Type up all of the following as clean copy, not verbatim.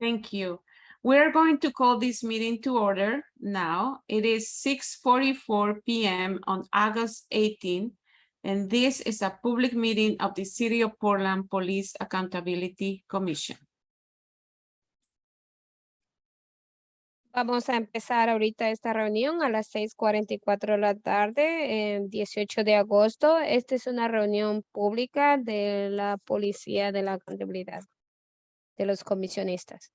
Thank you. We're going to call this meeting to order now. It is 6:44 p.m. on August 18, and this is a public meeting of the City of Portland Police Accountability Commission. Vamos a empezar ahorita esta reunión a las 6:44 de la tarde, el 18 de agosto. Esta es una reunión pública de la Policía de la Accountabilidad, de los comisionistas.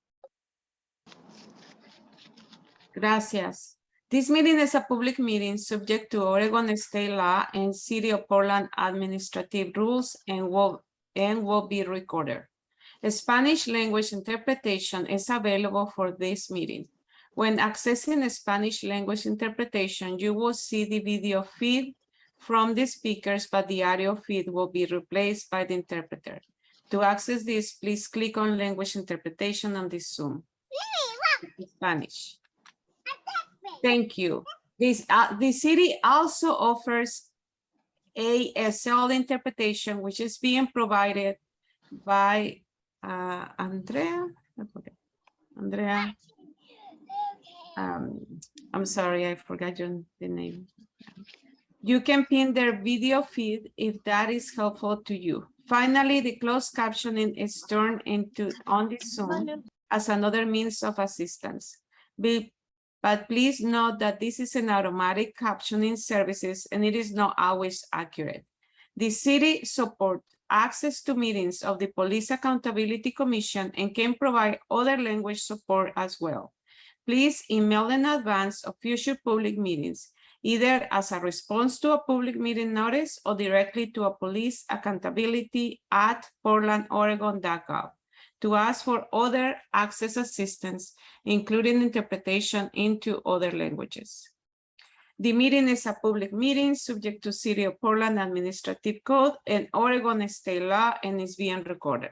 Gracias. This meeting is a public meeting subject to Oregon state law and City of Portland administrative rules and will be recorded. A Spanish language interpretation is available for this meeting. When accessing a Spanish language interpretation, you will see the video feed from the speakers, but the audio feed will be replaced by the interpreter. To access this, please click on language interpretation on the Zoom. Spanish. Thank you. The city also offers ASL interpretation, which is being provided by Andrea. I'm sorry, I forgot the name. You can pin their video feed if that is helpful to you. Finally, the closed captioning is turned on the Zoom as another means of assistance. But please note that this is an automatic captioning services and it is not always accurate. The city supports access to meetings of the Police Accountability Commission and can provide other language support as well. Please email in advance of future public meetings, either as a response to a public meeting notice or directly to a police accountability at portlandoregon.gov to ask for other access assistance, including interpretation into other languages. The meeting is a public meeting subject to City of Portland Administrative Code and Oregon state law and is being recorded.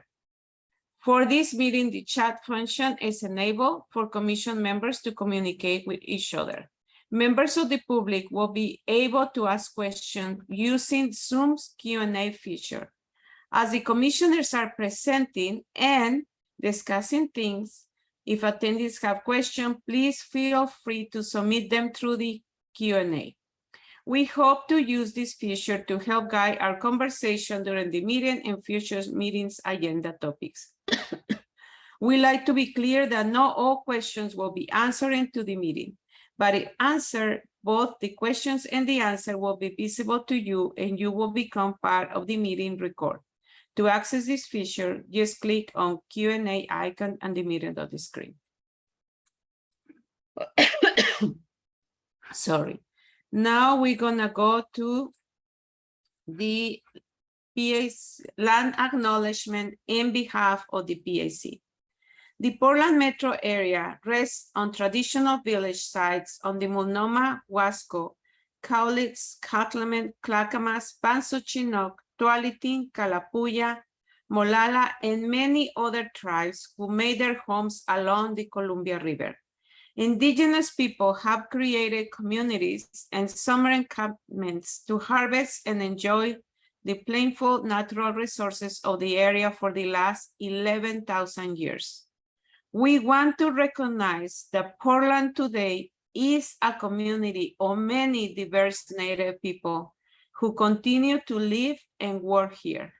For this meeting, the chat function is enabled for commission members to communicate with each other. Members of the public will be able to ask questions using Zoom's Q&A feature. As the commissioners are presenting and discussing things, if attendees have questions, please feel free to submit them through the Q&A. We hope to use this feature to help guide our conversation during the meeting and future meetings agenda topics. We like to be clear that not all questions will be answered into the meeting, but if answered, both the questions and the answer will be visible to you and you will become part of the meeting record. To access this feature, just click on Q&A icon on the middle of the screen. Sorry. Now we're gonna go to the PAC land acknowledgement in behalf of the PAC. The Portland metro area rests on traditional village sites on the Multnomah, Wasco, Cowlitz, Catleman, Clackamas, Panso Chinook, Tualatin, Kalapuya, Molalla, and many other tribes who made their homes along the Columbia River. Indigenous people have created communities and summer encampments to harvest and enjoy the plentiful natural resources of the area for the last 11,000 years. We want to recognize that Portland today is a community of many diverse Native people who continue to live and work here.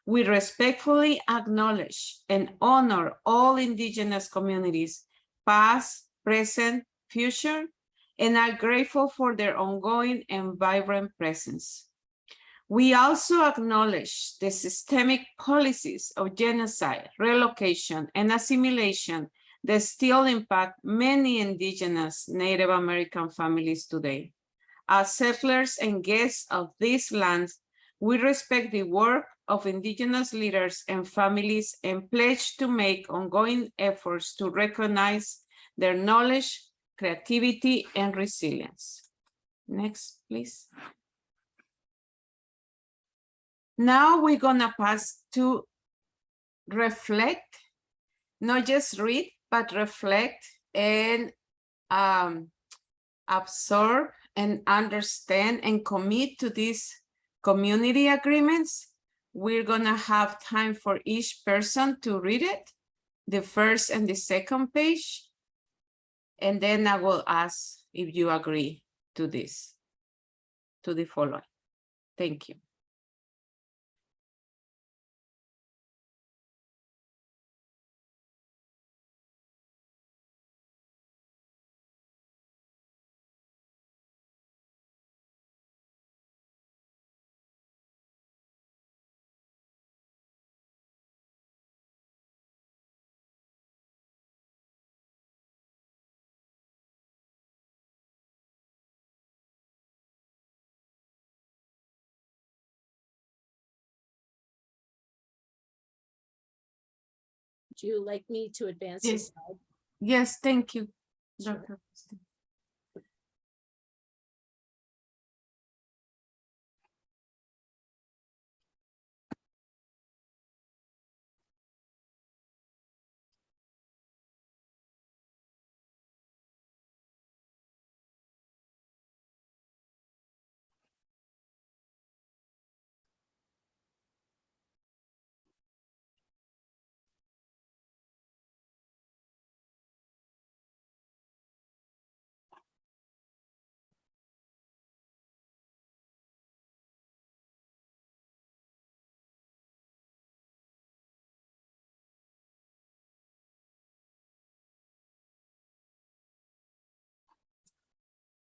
We respectfully acknowledge and honor all Indigenous communities, past, present, future, and are grateful for their ongoing and vibrant presence. We also acknowledge the systemic policies of genocide, relocation, and assimilation that still impact many Indigenous Native American families today. As settlers and guests of these lands, we respect the work of Indigenous leaders and families and pledge to make ongoing efforts to recognize their knowledge, creativity, and resilience. Next, please. Now we're gonna pass to reflect, not just read, but reflect and absorb and understand and commit to these community agreements we're gonna have time for each person to read it, the first and the second page. And then I will ask if you agree to this, to the following. Thank you. Would you like me to advance the Yes. slide? Yes, thank you, Sure. Dr. Christine.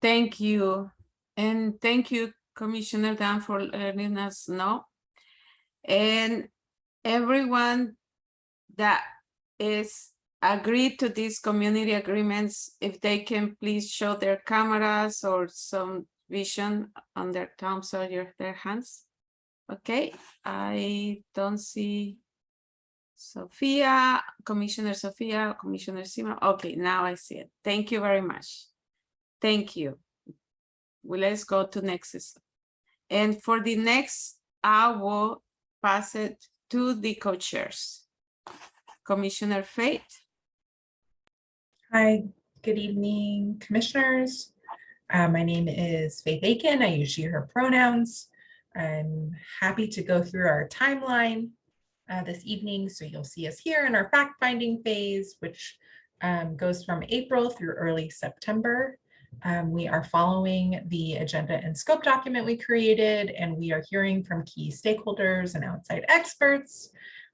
Thank you. And thank you, Commissioner Dan, for letting us know. And everyone that is agreed to these community agreements, if they can please show their cameras or some vision on their thumbs or their hands. Okay, I don't see Sophia, Commissioner Sima. Okay, now I see it. Thank you very much. Thank you. Well, let's go to next. And for the next, I will pass it to the co-chairs. Commissioner Faith. Hi, good evening, commissioners. My name is Faith Aiken. I use she, her pronouns. I'm happy to go through our timeline this evening. So you'll see us here in our fact-finding phase, which goes from April through early September. We are following the agenda and scope document we created, and we are hearing from key stakeholders and outside experts.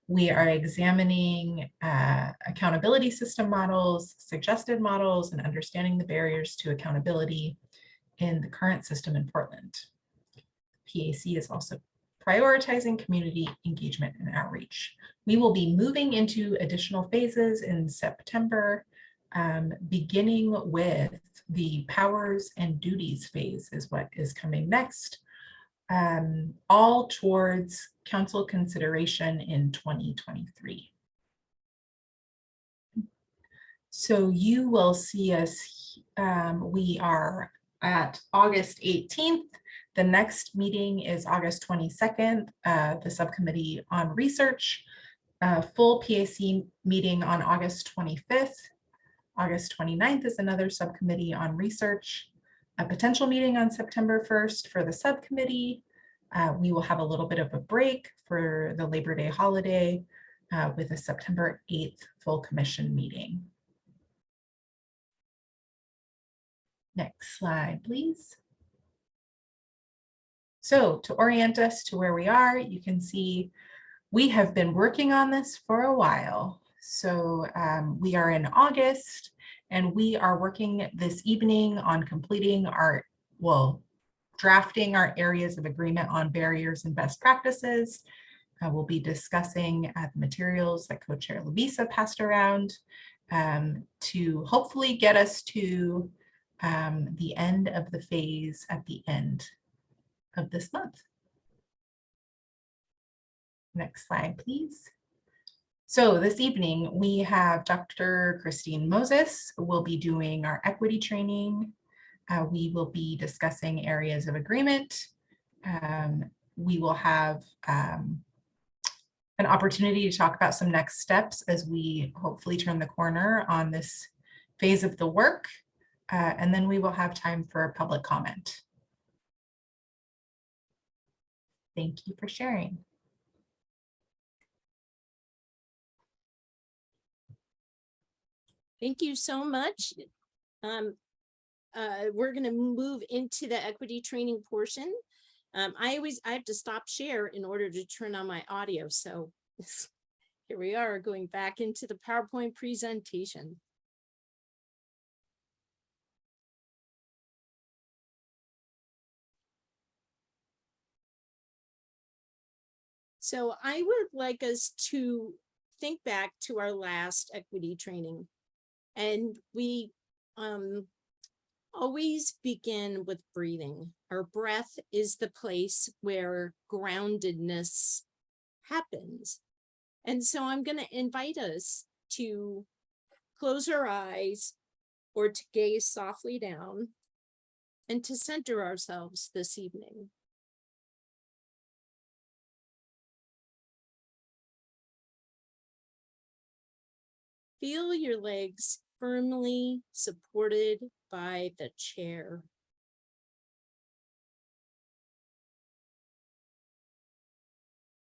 We are examining accountability system models, suggested models, and understanding the barriers to accountability in the current system in Portland. PAC is also prioritizing community engagement and outreach. We will be moving into additional phases in September, beginning with the powers and duties phase is what is coming next. All towards council consideration in 2023. So you will see us, we are at August 18th. The next meeting is August 22nd, the subcommittee on research, full PAC meeting on August 25th. August 29th is another subcommittee on research. A potential meeting on September 1st for the subcommittee. We will have a little bit of a break for the Labor Day holiday with a September 8th full commission meeting. Next slide, please. So to orient us to where we are, you can see we have been working on this for a while. So we are in August, and we are working this evening on completing our, drafting our areas of agreement on barriers and best practices. We'll be discussing the materials that Co-Chair Lavisa passed around to hopefully get us to the end of the phase at the end of this month. Next slide, please. So this evening, we have Dr. Christine Moses will be doing our equity training. We will be discussing areas of agreement. We will have an opportunity to talk about some next steps as we hopefully turn the corner on this phase of the work. And then we will have time for public comment. Thank you for sharing. Thank you so much. We're going to move into the equity training portion. I have to stop share in order to turn on my audio. So here we are going back into the PowerPoint presentation. So I would like us to think back to our last equity training. And we always begin with breathing. Our breath is the place where groundedness happens. And so I'm going to invite us to close our eyes or to gaze softly down and to center ourselves this evening. Feel your legs firmly supported by the chair.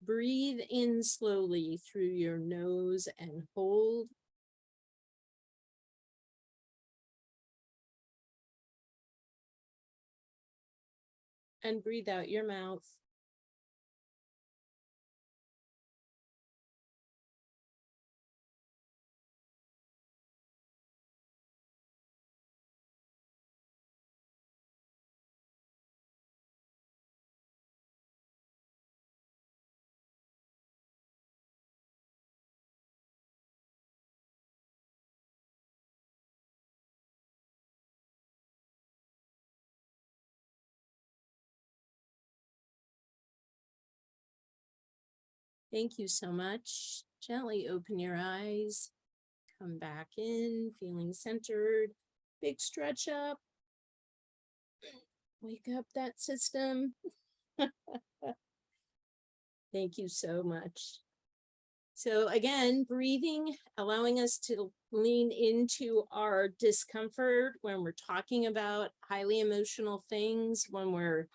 Breathe in slowly through your nose and hold. And breathe out your mouth. Thank you so much. Gently open your eyes. Come back in, feeling centered. Big stretch up. Wake up that system. Thank you so much. So again, breathing, allowing us to lean into our discomfort when we're talking about highly emotional things, when we're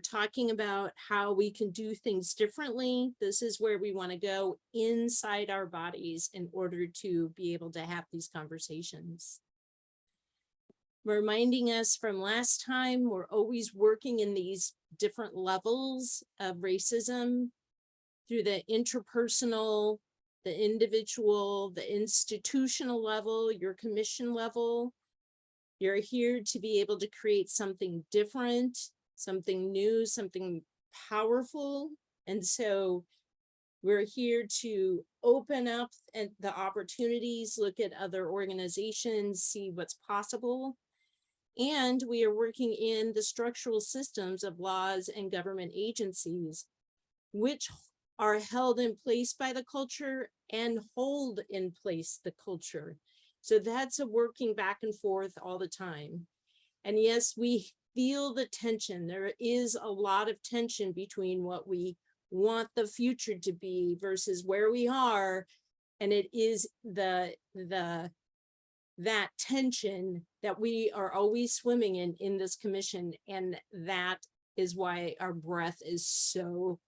talking about how we can do things differently. This is where we want to go inside our bodies in order to be able to have these conversations. Reminding us from last time, we're always working in these different levels of racism through the interpersonal, the individual, the institutional level, your commission level. You're here to be able to create something different, something new, something powerful. And so we're here to open up the opportunities, look at other organizations, see what's possible. And we are working in the structural systems of laws and government agencies, which are held in place by the culture and hold in place the culture. So that's a working back and forth all the time. And yes, we feel the tension. There is a lot of tension between what we want the future to be versus where we are. And it is that tension that we are always swimming in this commission. And that is why our breath is so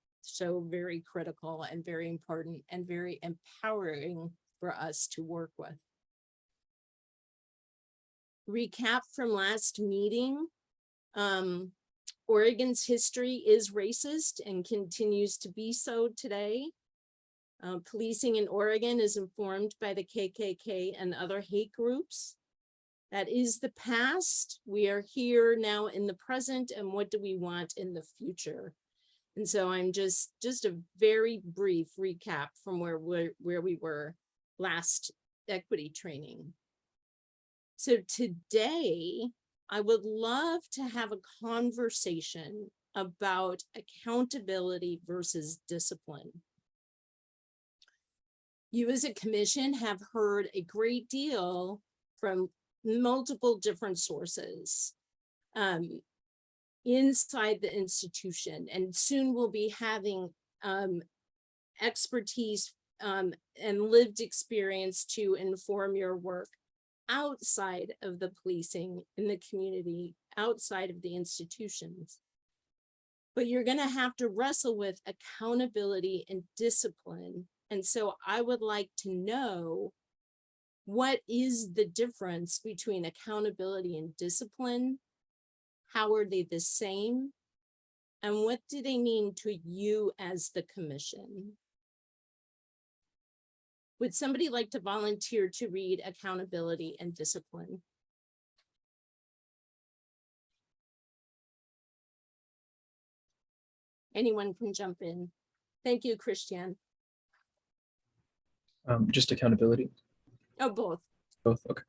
very critical and very important and very empowering for us to work with. Recap from last meeting. Oregon's history is racist and continues to be so today. Policing in Oregon is informed by the KKK and other hate groups. That is the past. We are here now in the present, and what do we want in the future? And so I'm just a very brief recap from where we were last equity training. So today, I would love to have a conversation about accountability versus discipline. You as a commission have heard a great deal from multiple different sources inside the institution, and soon we'll be having expertise and lived experience to inform your work outside of the policing in the community, outside of the institutions. But you're going to have to wrestle with accountability and discipline. And so I would like to know what is the difference between accountability and discipline? How are they the same? And what do they mean to you as the commission? Would somebody like to volunteer to read accountability and discipline? Anyone can jump in. Thank you, Christian. Just accountability. Oh, both. Both. Okay.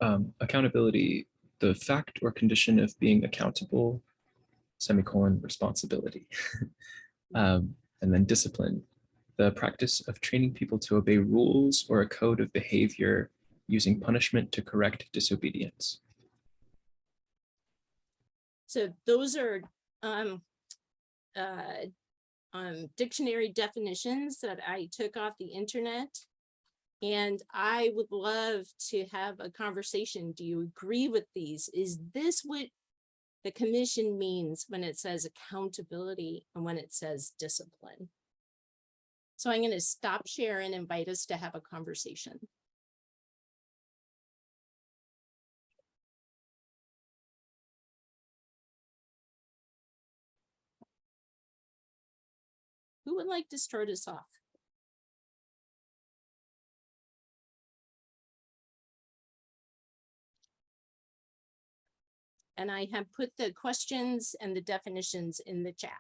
Cool. Accountability, the fact or condition of being accountable, semicolon, responsibility. And then discipline, the practice of training people to obey rules or a code of behavior using punishment to correct disobedience. So those are dictionary definitions that I took off the internet. And I would love to have a conversation. Do you agree with these? Is this what the commission means when it says accountability and when it says discipline? So I'm going to stop share and invite us to have a conversation. Who would like to start us off? And I have put the questions and the definitions in the chat.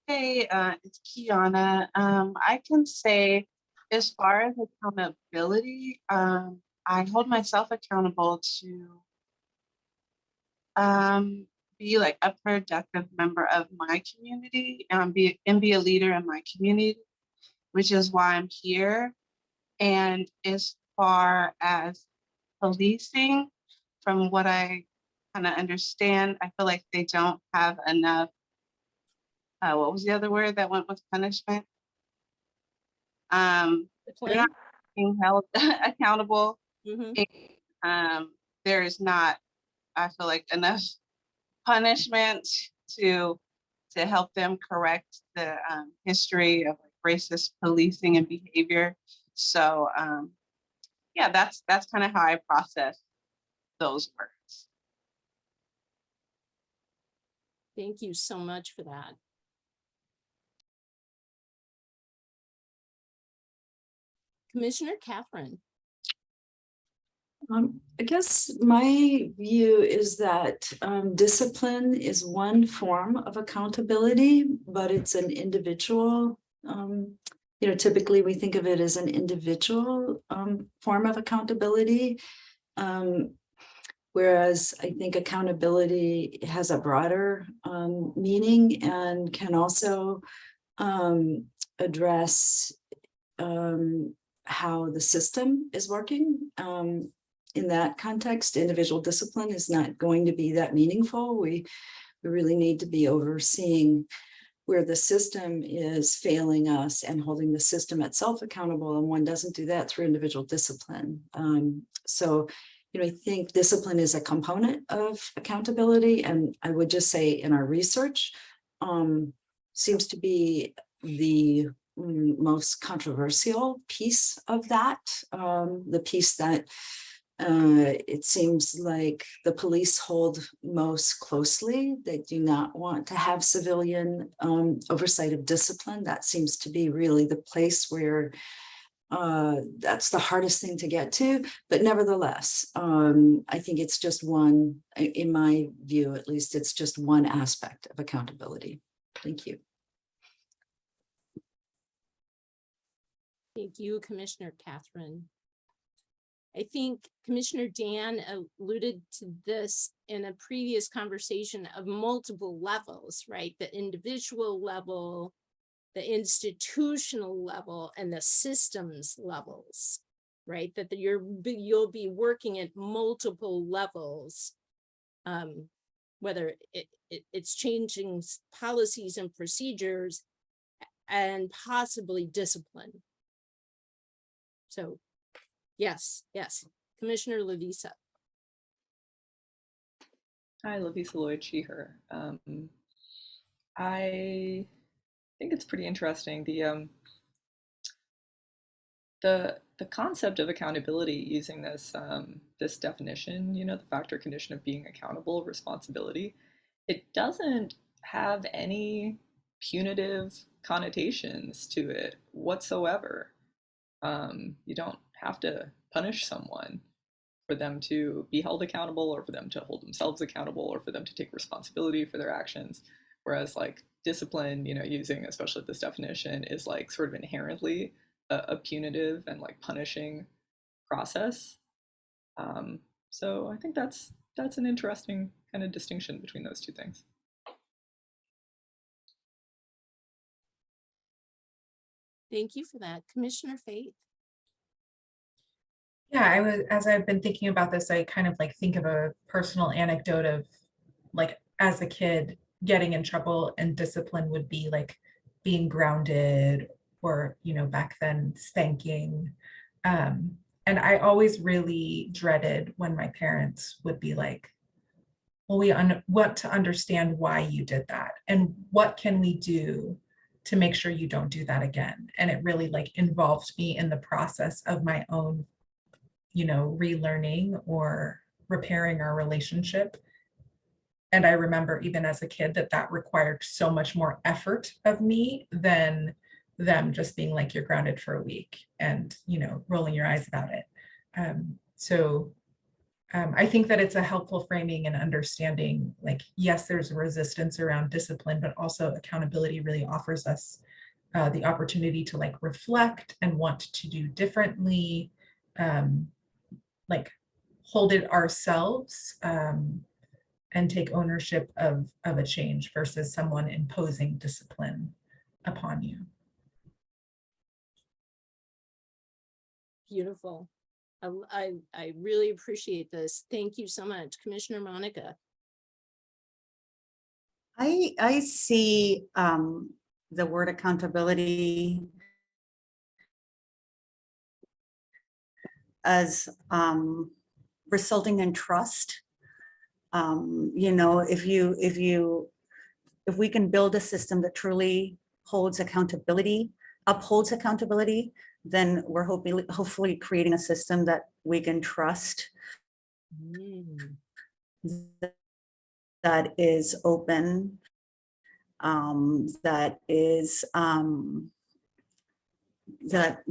Hey, it's Kiana. I can say, as far as accountability, I hold myself accountable to be like a productive member of my community and be a leader in my community, which is why I'm here. And as far as policing, from what I kind of understand, I feel like they don't have enough. What was the other word that went with punishment? They're not being held accountable. Mm-hmm. There is not, I feel like, enough punishment to help them correct the history of like racist policing and behavior. So yeah, that's kind of how I process those words. Thank you so much for that. Commissioner Catherine. I guess my view is that discipline is one form of accountability, but it's an individual. Typically we think of it as an individual form of accountability, whereas I think accountability has a broader meaning and can also address how the system is working. In that context, individual discipline is not going to be that meaningful. We really need to be overseeing where the system is failing us and holding the system itself accountable, and one doesn't do that through individual discipline. So I think discipline is a component of accountability, and I would just say in our research seems to be the most controversial piece of that, the piece that it seems like the police hold most closely. They do not want to have civilian oversight of discipline. That seems to be really the place where that's the hardest thing to get to. But nevertheless, I think it's just one, in my view, at least, it's just one aspect of accountability. Thank you. Thank you, Commissioner Catherine. I think Commissioner Dan alluded to this in a previous conversation of multiple levels, right? The individual level, the institutional level, and the systems levels, right? That you'll be working at multiple levels, whether it's changing policies and procedures and possibly discipline. So yes, Commissioner Lavisa. Hi, Lavisa Lloyd, she, her. I think it's pretty interesting. The concept of accountability using this definition, you know, the factor condition of being accountable, responsibility, it doesn't have any punitive connotations to it whatsoever. You don't have to punish someone for them to be held accountable, or for them to hold themselves accountable, or for them to take responsibility for their actions. Whereas like discipline, you know, using especially this definition, is like sort of inherently a punitive and like punishing process. So I think that's an interesting kind of distinction between those two things. Thank you for that. Commissioner Faith. Yeah, as I've been thinking about this, I kind of like think of a personal anecdote of like as a kid getting in trouble, and discipline would be like being grounded, or, you know, back then spanking. And I always really dreaded when my parents would be like, well, we want to understand why you did that, and what can we do to make sure you don't do that again. And it really like involved me in the process of my own, you know, relearning or repairing our relationship. And I remember even as a kid that required so much more effort of me than them just being like, you're grounded for a week and, you know, rolling your eyes about it. I think that it's a helpful framing and understanding, like, yes, there's a resistance around discipline, but also accountability really offers us the opportunity to like reflect and want to do differently, like hold it ourselves, and take ownership of a change versus someone imposing discipline upon you. Beautiful. I really appreciate this. Thank you so much. Commissioner Monica. I see the word accountability as resulting in trust. You know, if we can build a system that truly upholds accountability, then we're hopefully creating a system that we can trust, that is open, that is that,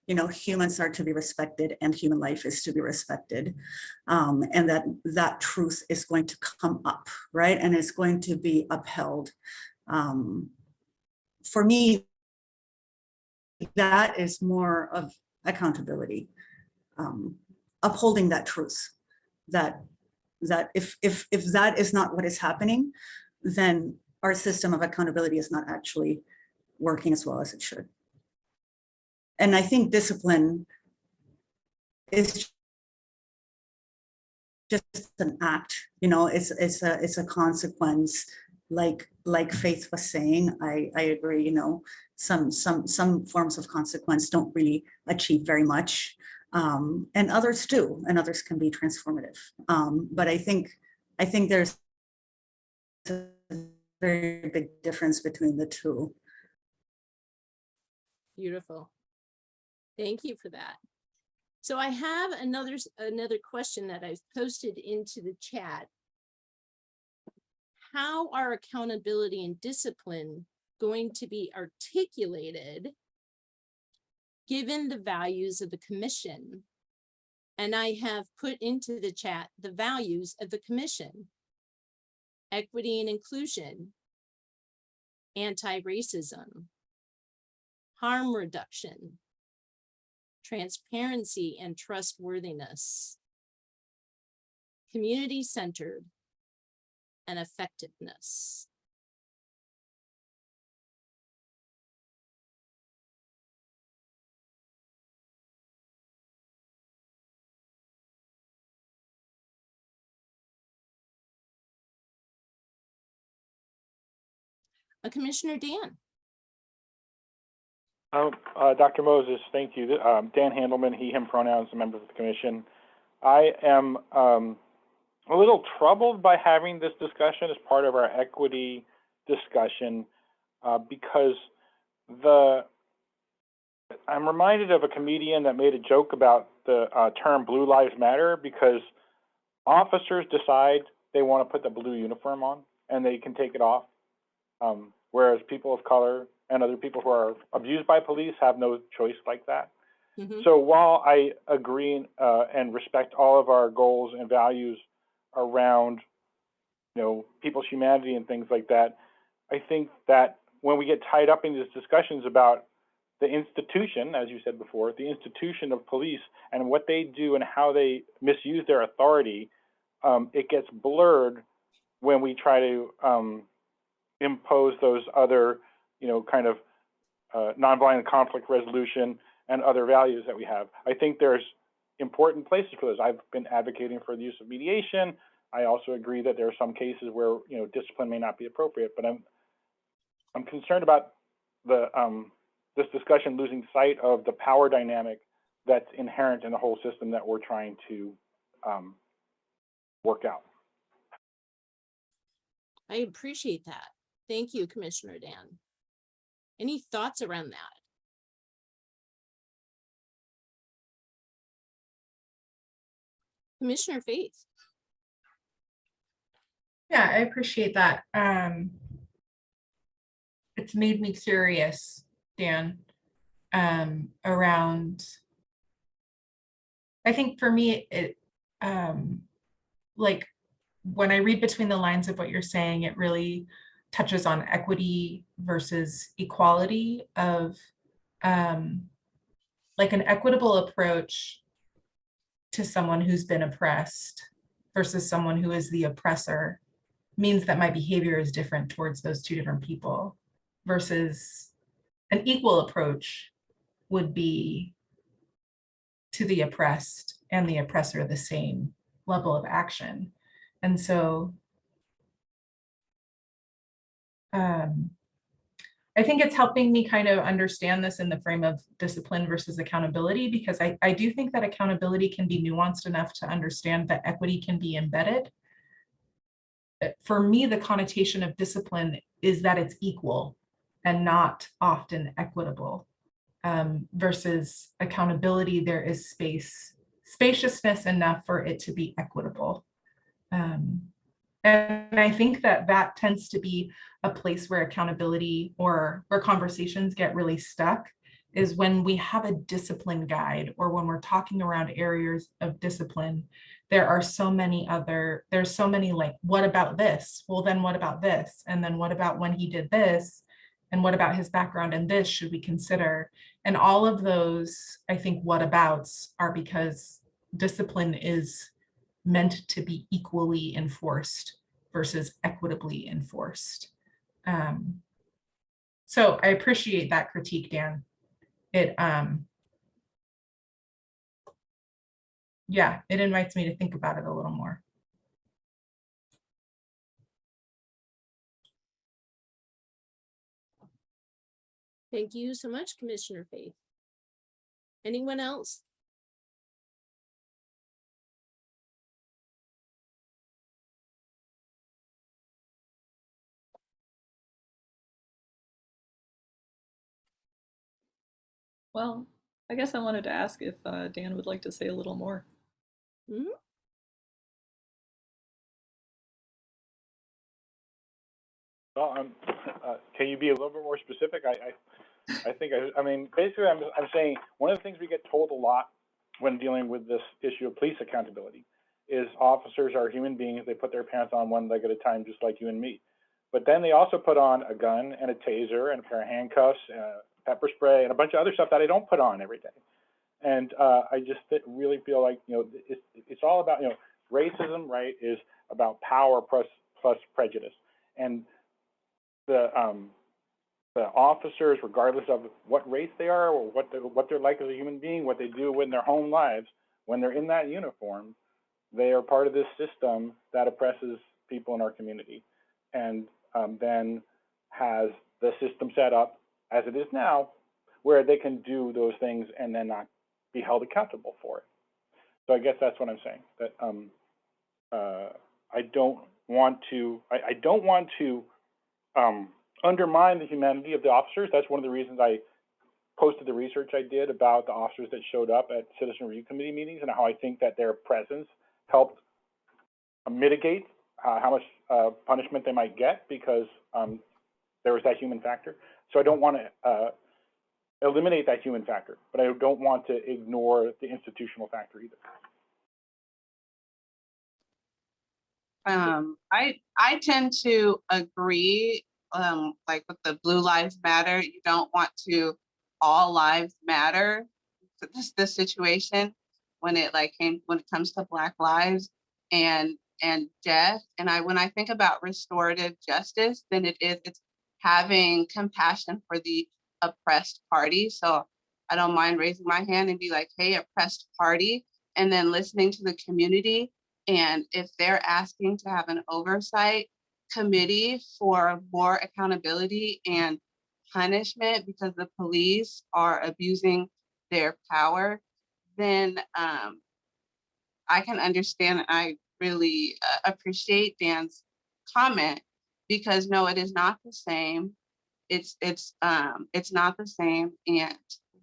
you know, humans are to be respected and human life is to be respected, and that truth is going to come up, right, and it's going to be upheld. For me, that is more of accountability, upholding that truth, that if that is not what is happening, then our system of accountability is not actually working as well as it should. And I think discipline is just an act, you know, it's a consequence. Like Faith was saying, I agree, you know, some forms of consequence don't really achieve very much, and others do, and others can be transformative. But I think there's a very big difference between the two. Beautiful. Thank you for that. So I have another question that I've posted into the chat. How are accountability and discipline going to be articulated given the values of the commission? And I have put into the chat the values of the commission: equity and inclusion, anti-racism, harm reduction, transparency and trustworthiness, community-centered, and effectiveness. Commissioner Dan. Dr. Moses, thank you. Dan Handelman, he, him pronouns, a member of the commission. I am a little troubled by having this discussion as part of our equity discussion because I'm reminded of a comedian that made a joke about the term Blue Lives Matter because officers decide they want to put the blue uniform on and they can take it off, whereas people of color and other people who are abused by police have no choice like that. Mhm. So while I agree and respect all of our goals and values around, people's humanity and things like that, I think that when we get tied up in these discussions about the institution, as you said before, the institution of police and what they do and how they misuse their authority, it gets blurred when we try to impose those other, kind of nonviolent conflict resolution and other values that we have. I think there's important places for those. I've been advocating for the use of mediation. I also agree that there are some cases where discipline may not be appropriate, but I'm concerned about this discussion losing sight of the power dynamic that's inherent in the whole system that we're trying to work out. I appreciate that. Thank you, Commissioner Dan. Any thoughts around that? Commissioner Faith. Yeah, I appreciate that. It's made me curious, Dan, around, I think for me, it, like when I read between the lines of what you're saying, it really touches on equity versus equality of like an equitable approach to someone who's been oppressed versus someone who is the oppressor means that my behavior is different towards those two different people, versus an equal approach would be to the oppressed and the oppressor the same level of action. And so I think it's helping me kind of understand this in the frame of discipline versus accountability, because I do think that accountability can be nuanced enough to understand that equity can be embedded. For me, the connotation of discipline is that it's equal and not often equitable. Versus accountability, there is spaciousness enough for it to be equitable. And I think that that tends to be a place where accountability or where conversations get really stuck, is when we have a discipline guide or when we're talking around areas of discipline, there's so many like, what about this? Well, then what about this? And then what about when he did this? And what about his background in this should we consider? And all of those, I think, what abouts are because discipline is meant to be equally enforced versus equitably enforced. So I appreciate that critique, Dan. It yeah, it invites me to think about it a little more. Thank you so much, Commissioner Faith. Anyone else? Well, I guess I wanted to ask if Dan would like to say a little more. Mhm. Well, can you be a little bit more specific? I think I mean basically I'm saying one of the things we get told a lot when dealing with this issue of police accountability is officers are human beings. They put their pants on one leg at a time, just like you and me. But then they also put on a gun and a taser and a pair of handcuffs, and a pepper spray, and a bunch of other stuff that I don't put on every day. And I just really feel like it's all about racism, right? Is about power plus prejudice, and the officers, regardless of what race they are or what they're like as a human being, what they do in their home lives, when they're in that uniform, they are part of this system that oppresses people in our community, and then has the system set up as it is now, where they can do those things and then not be held accountable for it. So I guess that's what I'm saying. That I don't want to undermine the humanity of the officers. That's one of the reasons I posted the research I did about the officers that showed up at Citizen Review Committee meetings and how I think that their presence helped mitigate how much punishment they might get because there was that human factor. So I don't want to eliminate that human factor, but I don't want to ignore the institutional factor either. I tend to agree, like with the Blue Lives Matter. You don't want to all lives matter. This situation when it comes to Black lives and death. And when I think about restorative justice, then it's having compassion for the oppressed party. So I don't mind raising my hand and be like, hey, oppressed party, and then listening to the community. And if they're asking to have an oversight committee for more accountability and punishment because the police are abusing their power, then I can understand. I really appreciate Dan's comment because no, it is not the same. It's not the same, and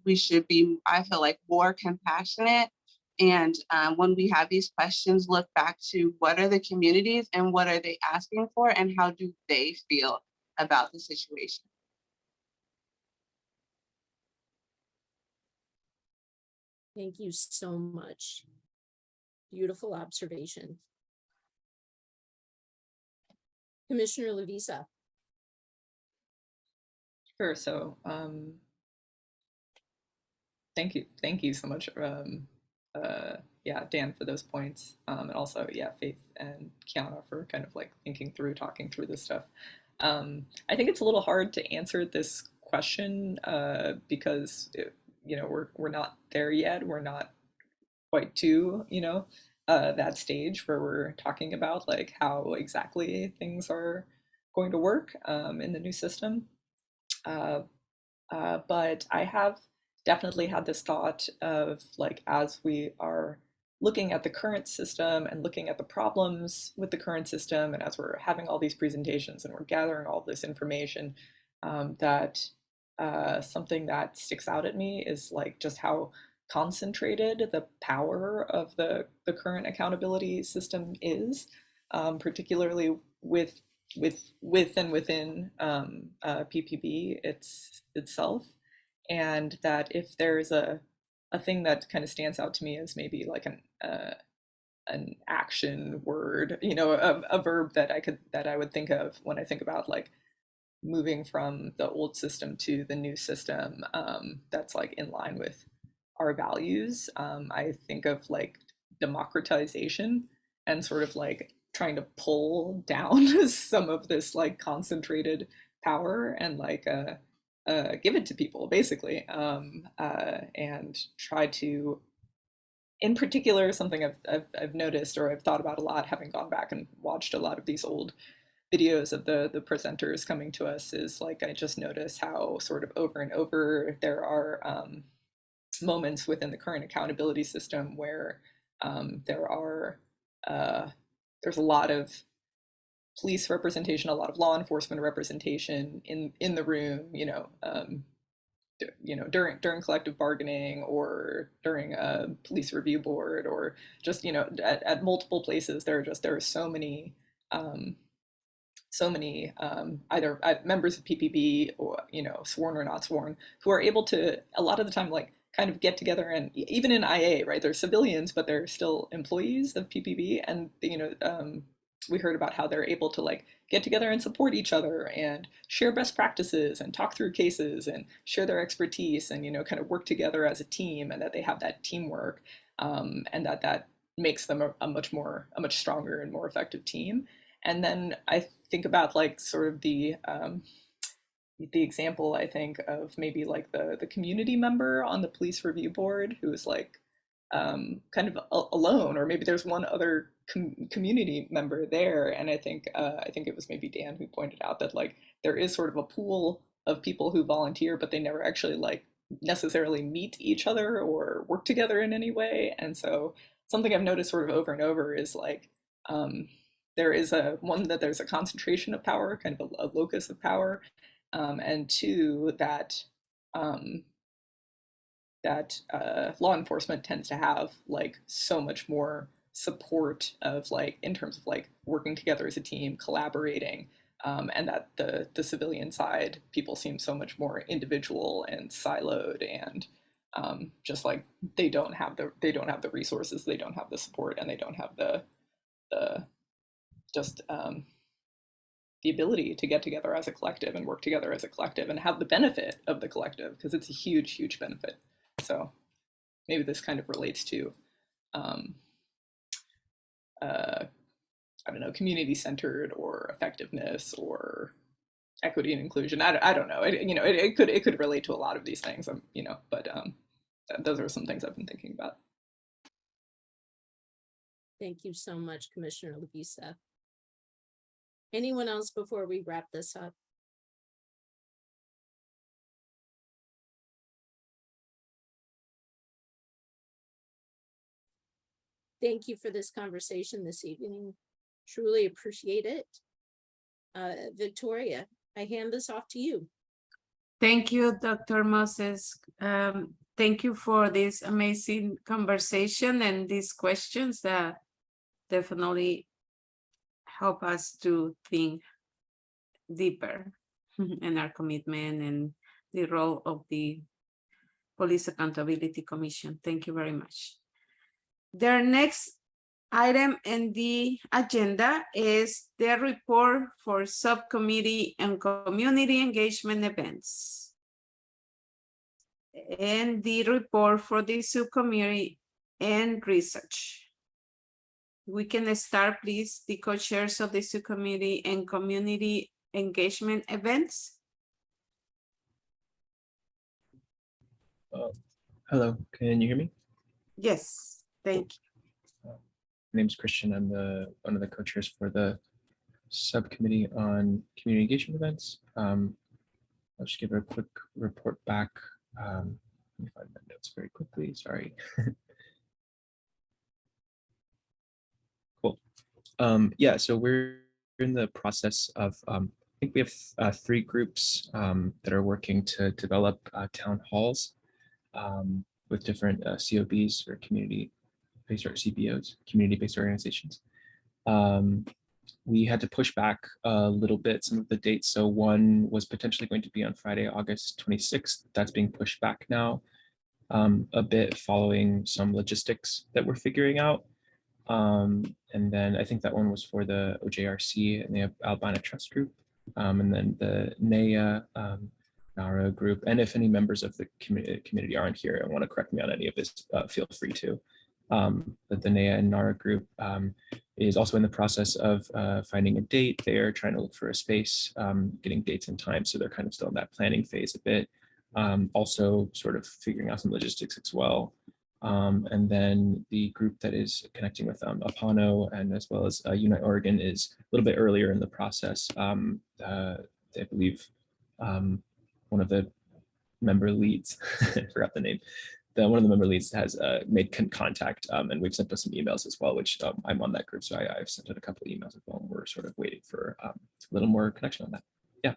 we should be, I feel like, more compassionate. And when we have these questions, look back to what are the communities and what are they asking for and how do they feel about the situation. Thank you so much. Beautiful observation. Commissioner Lavisa. Sure. So thank you so much. Yeah, Dan, for those points. And also, yeah, Faith and Kiana for kind of like talking through this stuff. I think it's a little hard to answer this question because we're not there yet. We're not quite to that stage where we're talking about like how exactly things are going to work in the new system. But I have definitely had this thought of like, as we are looking at the current system and looking at the problems with the current system, and as we're having all these presentations and we're gathering all this information, that something that sticks out at me is like just how concentrated the power of the current accountability system is, particularly within PPB itself, and that if there's a thing that kind of stands out to me as maybe like an action word, a verb that I would think of when I think about like moving from the old system to the new system, that's like in line with our values. I think of like democratization and sort of like trying to pull down some of this like concentrated power and like give it to people basically, and try to, in particular, something I've noticed or I've thought about a lot, having gone back and watched a lot of these old videos of the presenters coming to us, is like I just notice how sort of over and over there are moments within the current accountability system where there's a lot of police representation, a lot of law enforcement representation in the room, during collective bargaining or during a police review board, or just at multiple places. There are so many either members of PPB or sworn or not sworn, who are able to a lot of the time like kind of get together, and even in IA, right, they're civilians but they're still employees of PPB, and we heard about how they're able to like get together and support each other and share best practices and talk through cases and share their expertise and kind of work together as a team, and that they have that teamwork, and that makes them a much stronger and more effective team. And then I think about like sort of the example, I think, of maybe like the community member on the police review board who is like kind of alone, or maybe there's one other community member there. And I think it was maybe Dan who pointed out that like there is sort of a pool of people who volunteer, but they never actually like necessarily meet each other or work together in any way. And so something I've noticed sort of over and over is like there is there's a concentration of power, kind of a locus of power, and two, that law enforcement tends to have like so much more support of like in terms of like working together as a team, collaborating, and that the civilian side people seem so much more individual and siloed, and just like they don't have the resources, they don't have the support, and they don't have the ability to get together as a collective and work together as a collective and have the benefit of the collective, because it's a huge benefit. So maybe this kind of relates to I don't know, community-centered or effectiveness or equity and inclusion. I don't know. It could relate to a lot of these things. But those are some things I've been thinking about. Thank you so much, Commissioner Lavisa. Anyone else before we wrap this up? Thank you for this conversation this evening. Truly appreciate it. Victoria, I hand this off to you. Thank you, Dr. Moses. Thank you for this amazing conversation and these questions that definitely help us to think deeper in our commitment and the role of the Police Accountability Commission. Thank you very much. Their next item in the agenda is the report for subcommittee and community engagement events. And the report for the subcommittee and research. We can start, please, the co-chairs of the subcommittee and community engagement events. Hello, can you hear me? Yes, thank you. My name is Christian. I'm one of the co-chairs for the subcommittee on community engagement events. I'll just give a quick report back. Let me find my notes very quickly, sorry. Cool. Yeah, so we're in the process of, I think we have 3 groups that are working to develop town halls with different COBs or community-based or CBOs, community-based organizations. We had to push back a little bit some of the dates. So one was potentially going to be on Friday, August 26th. That's being pushed back now a bit following some logistics that we're figuring out. And then I think that one was for the OJRC and the Albina Trust Group. And then the NEA, NARA group. And if any members of the community aren't here and want to correct me on any of this, feel free to. But the NEA and NARA group is also in the process of finding a date. They're trying to look for a space, getting dates and time. So they're kind of still in that planning phase a bit. Also sort of figuring out some logistics as well. And then the group that is connecting with Apano and as well as Unite Oregon is a little bit earlier in the process. I believe one of the member leads, I forgot the name, one of the member leads has made contact and we've sent us some emails as well, which I'm on that group. So I've sent out a couple of emails as well. And we're sort of waiting for a little more connection on that. Yeah.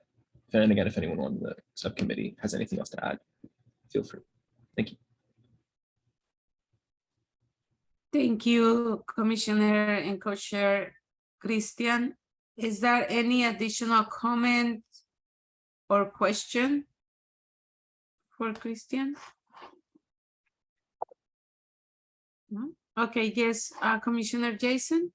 And again, if anyone on the subcommittee has anything else to add, feel free. Thank you. Thank you, Commissioner and Co-Chair Christian. Is there any additional comment or question for Christian? No? Okay, yes, Commissioner Jason.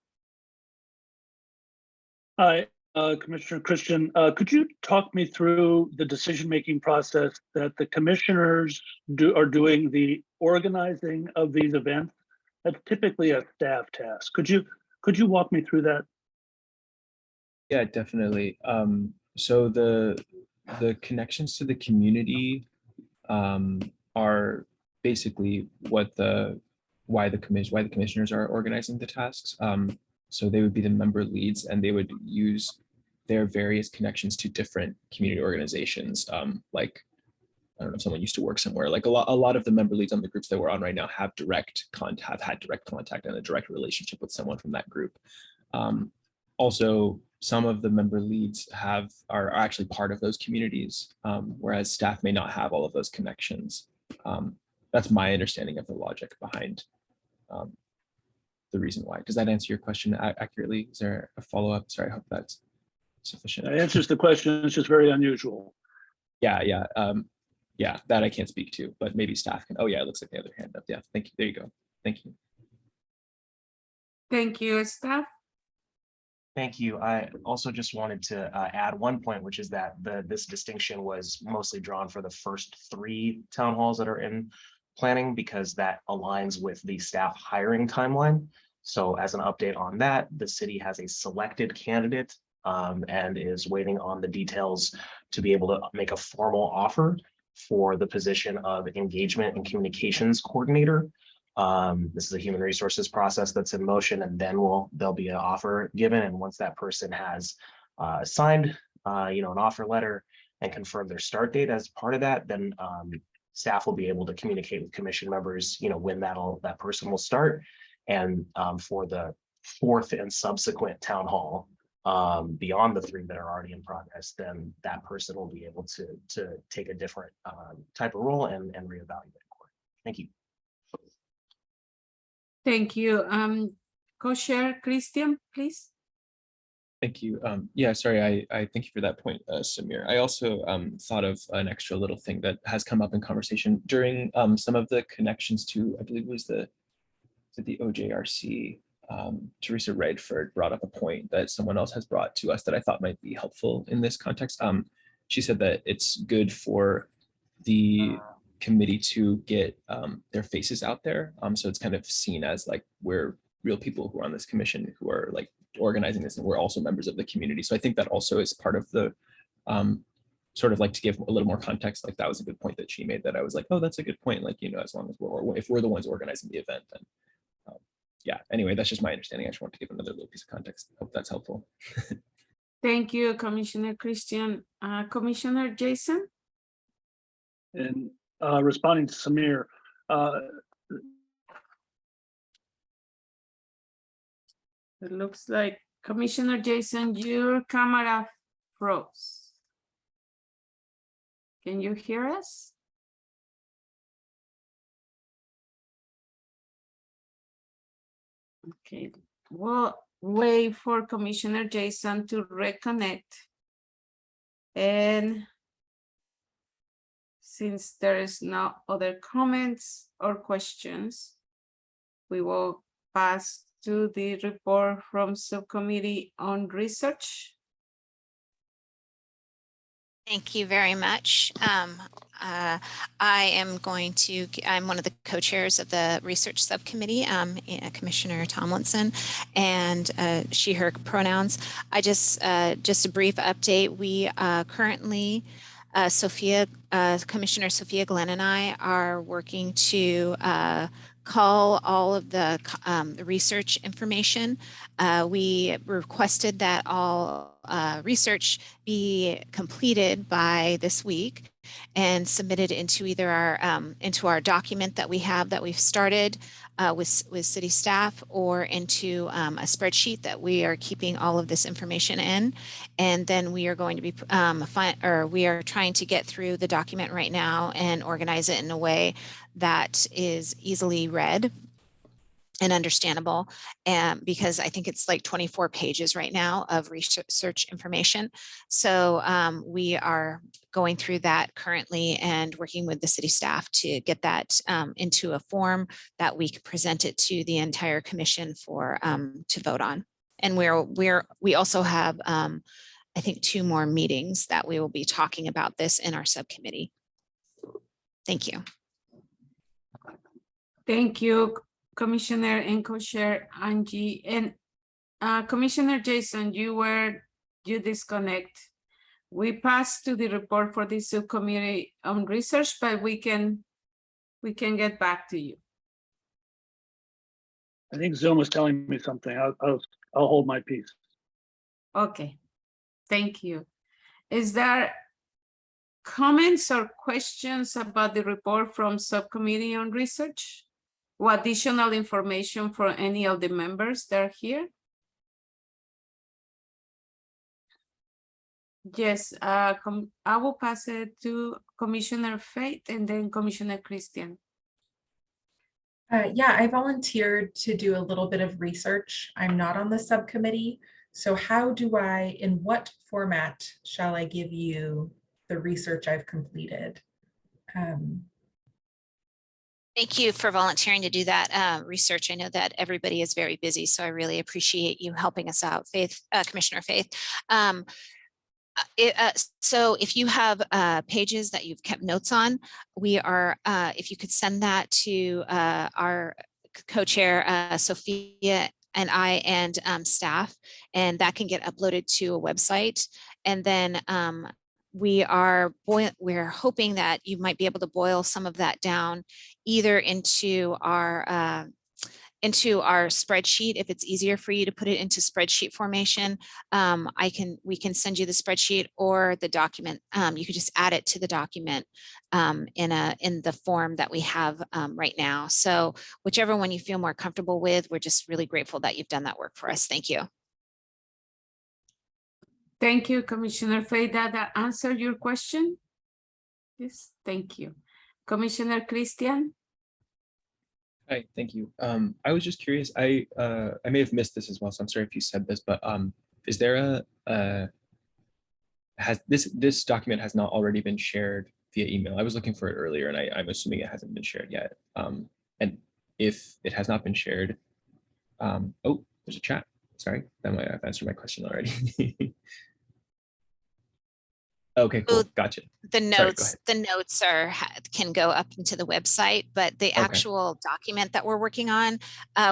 Hi, Commissioner Christian. Could you talk me through the decision-making process that the commissioners are doing the organizing of these events? That's typically a staff task. Could you walk me through that? Yeah, definitely. So the connections to the community are basically why the commissioners are organizing the tasks. So they would be the member leads and they would use their various connections to different community organizations. Like, I don't know if someone used to work somewhere, like a lot of the member leads on the groups that we're on right now have had direct contact and a direct relationship with someone from that group. Also, some of the member leads are actually part of those communities, whereas staff may not have all of those connections. That's my understanding of the logic behind the reason why. Does that answer your question accurately? Is there a follow-up? Sorry, I hope that's sufficient. That answers the question. It's just very unusual. Yeah, that I can't speak to, but maybe staff can. Oh yeah, it looks like the other hand up. Yeah, thank you. There you go. Thank you. Thank you, staff. Thank you. I also just wanted to add one point, which is that this distinction was mostly drawn for the first 3 town halls that are in planning, because that aligns with the staff hiring timeline. So as an update on that, the city has a selected candidate and is waiting on the details to be able to make a formal offer for the position of engagement and communications coordinator. This is a human resources process that's in motion, and then there'll be an offer given. And once that person has signed, an offer letter and confirmed their start date as part of that, then staff will be able to communicate with commission members, when that person will start. And for the 4th and subsequent town hall, beyond the 3 that are already in progress, then that person will be able to take a different type of role and reevaluate. Thank you. Thank you. Co-chair Christian, please. Thank you. Yeah, sorry, I thank you for that point, Samir. I also thought of an extra little thing that has come up in conversation during some of the connections to, I believe it was the OJRC. Teresa Redford brought up a point that someone else has brought to us that I thought might be helpful in this context. She said that it's good for the committee to get their faces out there. So it's kind of seen as like we're real people who are on this commission who are like organizing this, and we're also members of the community. So I think that also is part of the sort of like to give a little more context. Like that was a good point that she made, that I was like, oh, that's a good point. Like, as long as if we're the ones organizing the event, then yeah, anyway, that's just my understanding. I just want to give another little piece of context. Hope that's helpful. Thank you, Commissioner Christian. Commissioner Jason? And responding to Samir, it looks like Commissioner Jason, your camera froze. Can you hear us? Okay, we'll wait for Commissioner Jason to reconnect. And since there is no other comments or questions, we will pass to the report from Subcommittee on Research. Thank you very much. I'm one of the co-chairs of the research subcommittee, Commissioner Tomlinson, and she, her pronouns. just a brief update. We currently, Commissioner Sophia Glenn and I are working to call all of the research information. We requested that all research be completed by this week and submitted into either our document that we've started with city staff, or into a spreadsheet that we are keeping all of this information in. And then we are going to be we are trying to get through the document right now and organize it in a way that is easily read and understandable, and because I think it's like 24 pages right now of research information. So we are going through that currently and working with the city staff to get that into a form that we can present it to the entire commission for to vote on. And we also have I think 2 more meetings that we will be talking about this in our subcommittee. Thank you. Thank you, Commissioner and Co-Chair Angie. And Commissioner Jason, you disconnect. We passed to the report for the Subcommittee on Research, but we can get back to you. I think Zoom was telling me something. I'll hold my peace. Okay, thank you. Is there comments or questions about the report from Subcommittee on Research? Or additional information for any of the members that are here? Yes, I will pass it to Commissioner Faith and then Commissioner Christian. Yeah, I volunteered to do a little bit of research. I'm not on the subcommittee. So how do I, in what format shall I give you the research I've completed? Thank you for volunteering to do that research. I know that everybody is very busy, so I really appreciate you helping us out, Faith, Commissioner Faith. So if you have pages that you've kept notes on, we are, if you could send that to our co-chair, Sophia and I and staff, and that can get uploaded to a website. And then we're hoping that you might be able to boil some of that down either into our spreadsheet. If it's easier for you to put it into spreadsheet formation, we can send you the spreadsheet or the document. You could just add it to the document in the form that we have right now. So whichever one you feel more comfortable with, we're just really grateful that you've done that work for us. Thank you. Thank you, Commissioner Faith. That answered your question? Yes, thank you. Commissioner Christian? Hi, thank you. I was just curious, I may have missed this as well, so I'm sorry if you said this, but is there has this document has not already been shared via email? I was looking for it earlier and I'm assuming it hasn't been shared yet. And if it has not been shared, oh, there's a chat. Sorry, that might have answered my question already. Okay, cool. Gotcha. The Sorry, notes can go up into the website, but the actual document that we're working on,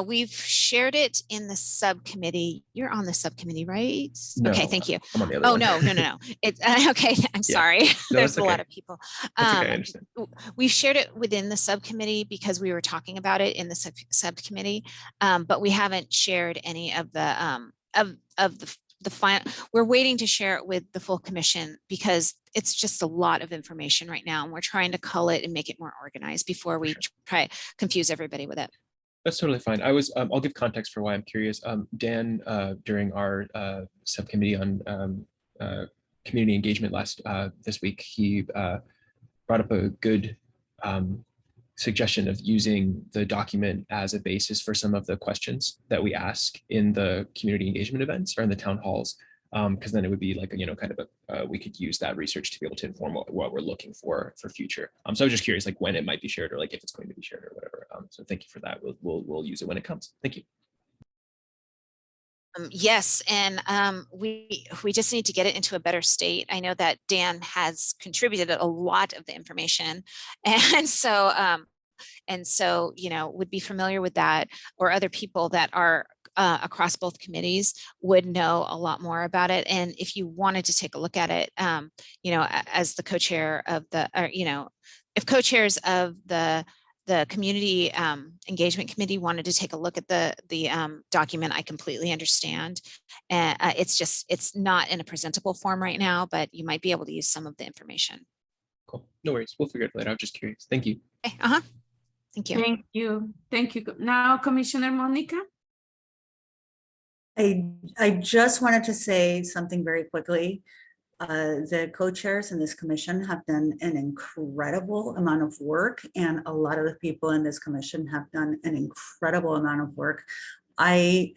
we've shared it in the subcommittee. You're on the subcommittee, right? No, okay, thank you. I'm on the other one. No. It's okay. I'm sorry. No, There's a lot of people. That's okay, I understand. We've shared it within the subcommittee because we were talking about it in the subcommittee, but we haven't shared any of the the final. We're waiting to share it with the full commission because it's just a lot of information right now, and we're trying to cull it and make it more organized before we try to confuse everybody with it. That's totally fine. I was, I'll give context for why I'm curious. Dan, during our subcommittee on community engagement this week, he brought up a good suggestion of using the document as a basis for some of the questions that we ask in the community engagement events or in the town halls, because then it would be like kind of we could use that research to be able to inform what we're looking for future. So I was just curious, like when it might be shared or like if it's going to be shared or whatever. So thank you for that. We'll use it when it comes. Thank you. Yes, and we just need to get it into a better state. I know that Dan has contributed a lot of the information, and so would be familiar with that, or other people that are across both committees would know a lot more about it. And if you wanted to take a look at it, as the co-chair of the, if co-chairs of the community engagement committee wanted to take a look at the document, I completely understand. It's not in a presentable form right now, but you might be able to use some of the information. Cool. No worries. We'll figure it out later. I'm just curious. Thank you. Okay. Thank you. Thank you. Thank you. Now, Commissioner Monica. I just wanted to say something very quickly. The co-chairs in this commission have done an incredible amount of work, and a lot of the people in this commission have done an incredible amount of work. I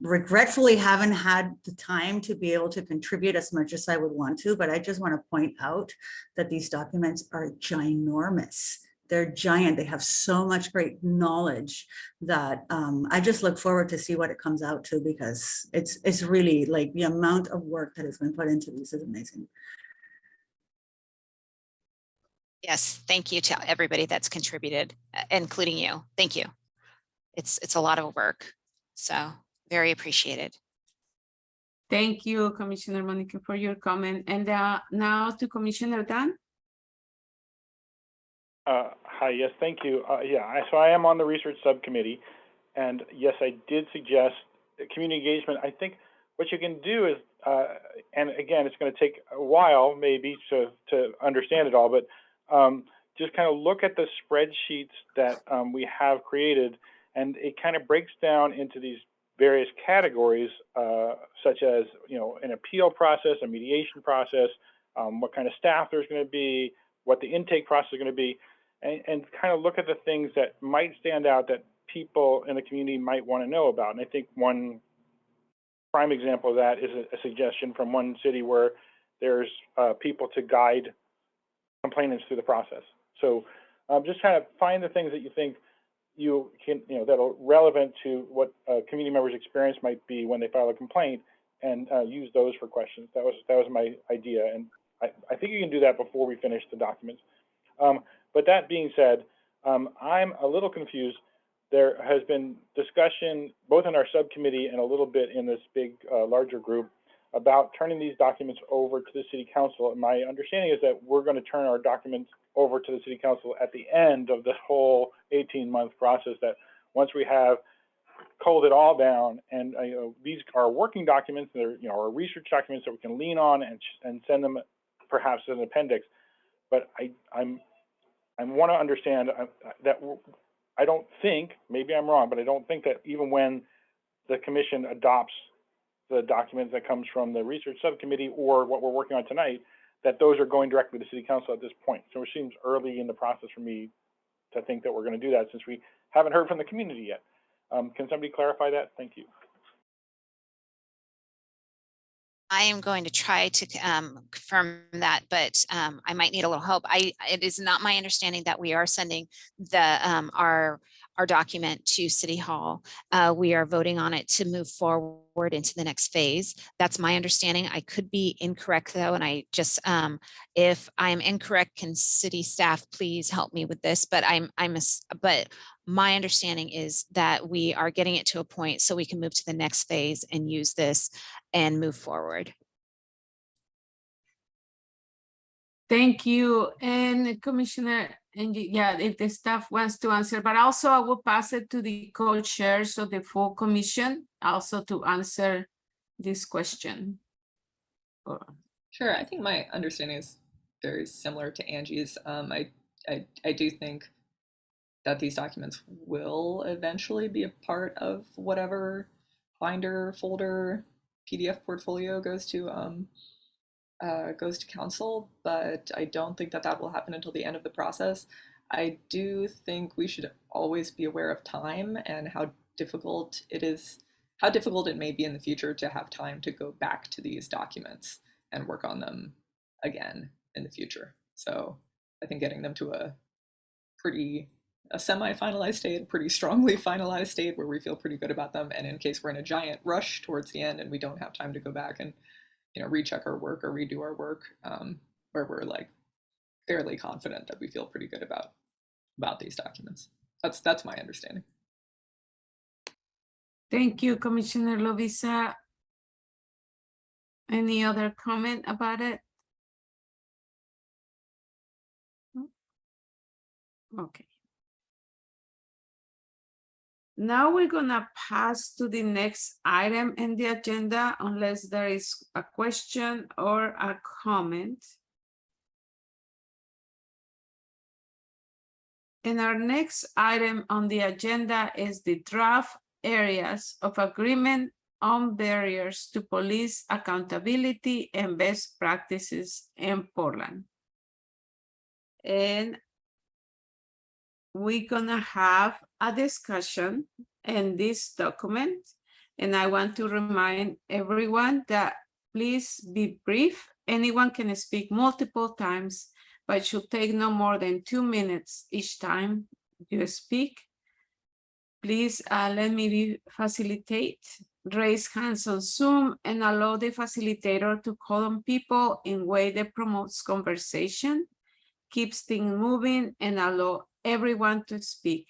regretfully haven't had the time to be able to contribute as much as I would want to, but I just want to point out that these documents are ginormous. They're giant. They have so much great knowledge that I just look forward to see what it comes out to, because it's really like the amount of work that has been put into these is amazing. Yes, thank you to everybody that's contributed, including you. Thank you. It's a lot of work, so very appreciated. Thank you, Commissioner Monica, for your comment. And now to Commissioner Dan. Hi, yes, thank you. So I am on the research subcommittee, and yes, I did suggest community engagement. I think what you can do is, and again, it's going to take a while maybe to understand it all, but just kind of look at the spreadsheets that we have created, and it kind of breaks down into these various categories, such as, an appeal process, a mediation process, what kind of staff there's going to be, what the intake process is going to be, and kind of look at the things that might stand out that people in the community might want to know about. And I think one prime example of that is a suggestion from one city where there's people to guide complainants through the process. So just kind of find the things that you think you can, that are relevant to what community members' experience might be when they file a complaint, and use those for questions. That was my idea, and I think you can do that before we finish the documents. But that being said, I'm a little confused. There has been discussion both in our subcommittee and a little bit in this big, larger group about turning these documents over to the city council. And my understanding is that we're going to turn our documents over to the city council at the end of this whole 18-month process, that once we have culled it all down, and these are working documents, they're our research documents that we can lean on and send them perhaps as an appendix. But I want to understand that I don't think, maybe I'm wrong, but I don't think that even when the commission adopts the document that comes from the research subcommittee or what we're working on tonight, that those are going directly to the city council at this point. So it seems early in the process for me to think that we're going to do that, since we haven't heard from the community yet. Can somebody clarify that? Thank you. I am going to try to confirm that, but I might need a little help. It is not my understanding that we are sending the our document to City Hall. We are voting on it to move forward into the next phase. That's my understanding. I could be incorrect though, and I just if I'm incorrect, can city staff please help me with this? But but my understanding is that we are getting it to a point so we can move to the next phase and use this and move forward. Thank you. And Commissioner, and yeah, if the staff wants to answer, but also I will pass it to the co-chairs of the full commission also to answer this question. Sure, I think my understanding is very similar to Angie's. I do think that these documents will eventually be a part of whatever binder, folder, PDF portfolio goes to council, but I don't think that that will happen until the end of the process. I do think we should always be aware of time and how difficult it may be in the future to have time to go back to these documents and work on them again in the future. So I think getting them to a semi-finalized state, pretty strongly finalized state where we feel pretty good about them, and in case we're in a giant rush towards the end and we don't have time to go back and recheck our work or redo our work, where we're like fairly confident that we feel pretty good about these documents. That's my understanding. Thank you, Commissioner Lovisa. Any other comment about it? Okay. Now we're gonna pass to the next item in the agenda unless there is a question or a comment. And our next item on the agenda is the draft areas of agreement on barriers to police accountability and best practices in Portland. And we're gonna have a discussion in this document. And I want to remind everyone that please be brief. Anyone can speak multiple times, but should take no more than 2 minutes each time you speak. Please let me facilitate. Raise hands on Zoom and allow the facilitator to call on people in a way that promotes conversation, keeps things moving, and allow everyone to speak.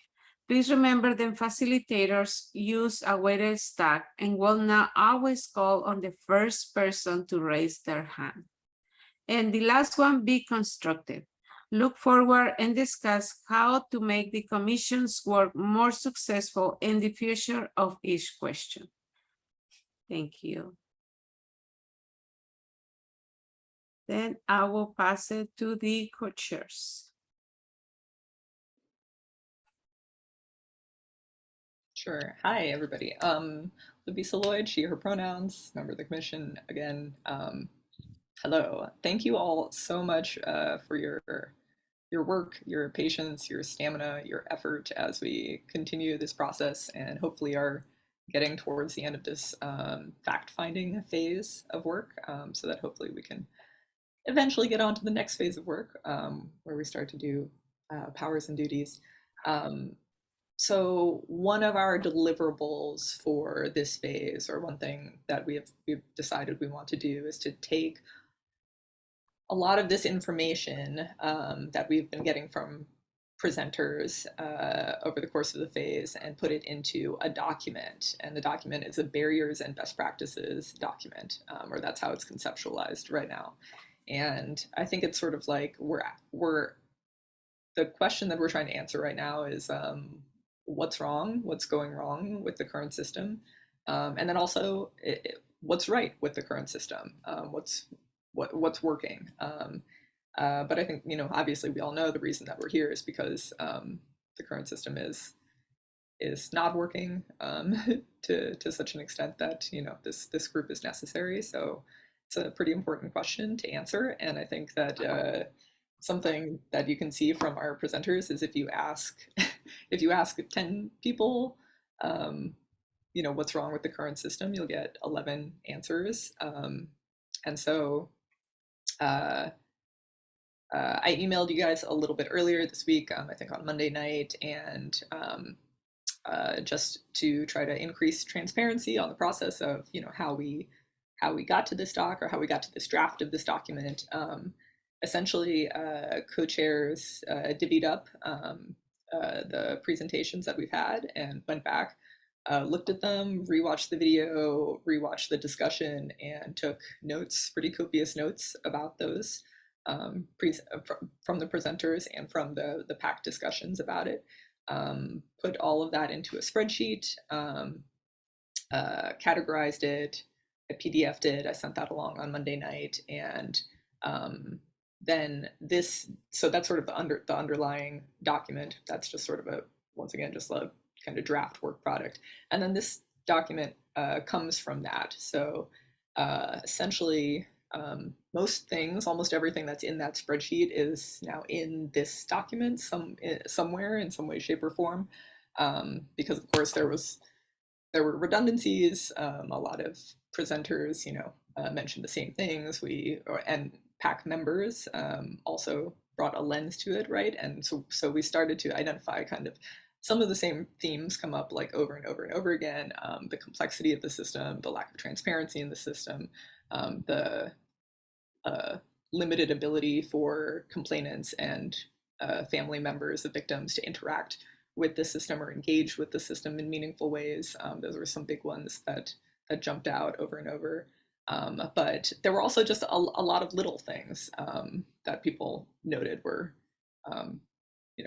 Please remember that facilitators use a weighted stack and will not always call on the first person to raise their hand. And the last one, be constructive. Look forward and discuss how to make the commission's work more successful in the future of each question. Thank you. Then I will pass it to the co-chairs. Sure. Hi, everybody. Lisa Lloyd, she, her pronouns, member of the commission. Again, hello. Thank you all so much for your work, your patience, your stamina, your effort as we continue this process and hopefully are getting towards the end of this fact-finding phase of work, so that hopefully we can eventually get on to the next phase of work, where we start to do powers and duties. So one of our deliverables for this phase, or one thing that we've decided we want to do, is to take a lot of this information that we've been getting from presenters over the course of the phase and put it into a document. And the document is a barriers and best practices document, or that's how it's conceptualized right now. And I think it's sort of like the question that we're trying to answer right now is what's wrong, what's going wrong with the current system, and then also what's right with the current system, what's working. But I think, obviously we all know the reason that we're here is because the current system is not working to such an extent that this group is necessary. So it's a pretty important question to answer, and I think that something that you can see from our presenters is if you ask 10 people what's wrong with the current system, you'll get 11 answers. And so I emailed you guys a little bit earlier this week, I think on Monday night, and just to try to increase transparency on the process of how we got to this doc, or how we got to this draft of this document. Essentially, co-chairs divvied up the presentations that we've had and went back, looked at them, rewatched the video, rewatched the discussion, and took notes, pretty copious notes about those from the presenters and from the PAC discussions about it. Put all of that into a spreadsheet, categorized it, I PDF'd it, I sent that along on Monday night, and then so that's sort of the underlying document. That's just sort of once again, just a kind of draft work product. And then this document comes from that. So essentially, almost everything that's in that spreadsheet is now in this document somewhere in some way, shape, or form. Because of course there were redundancies. A lot of presenters, mentioned the same things. And PAC members also brought a lens to it, right? And so we started to identify kind of some of the same themes come up like over and over and over again. The complexity of the system, the lack of transparency in the system, the limited ability for complainants and family members of victims to interact with the system or engage with the system in meaningful ways. Those were some big ones that jumped out over and over. But there were also just a lot of little things that people noted were,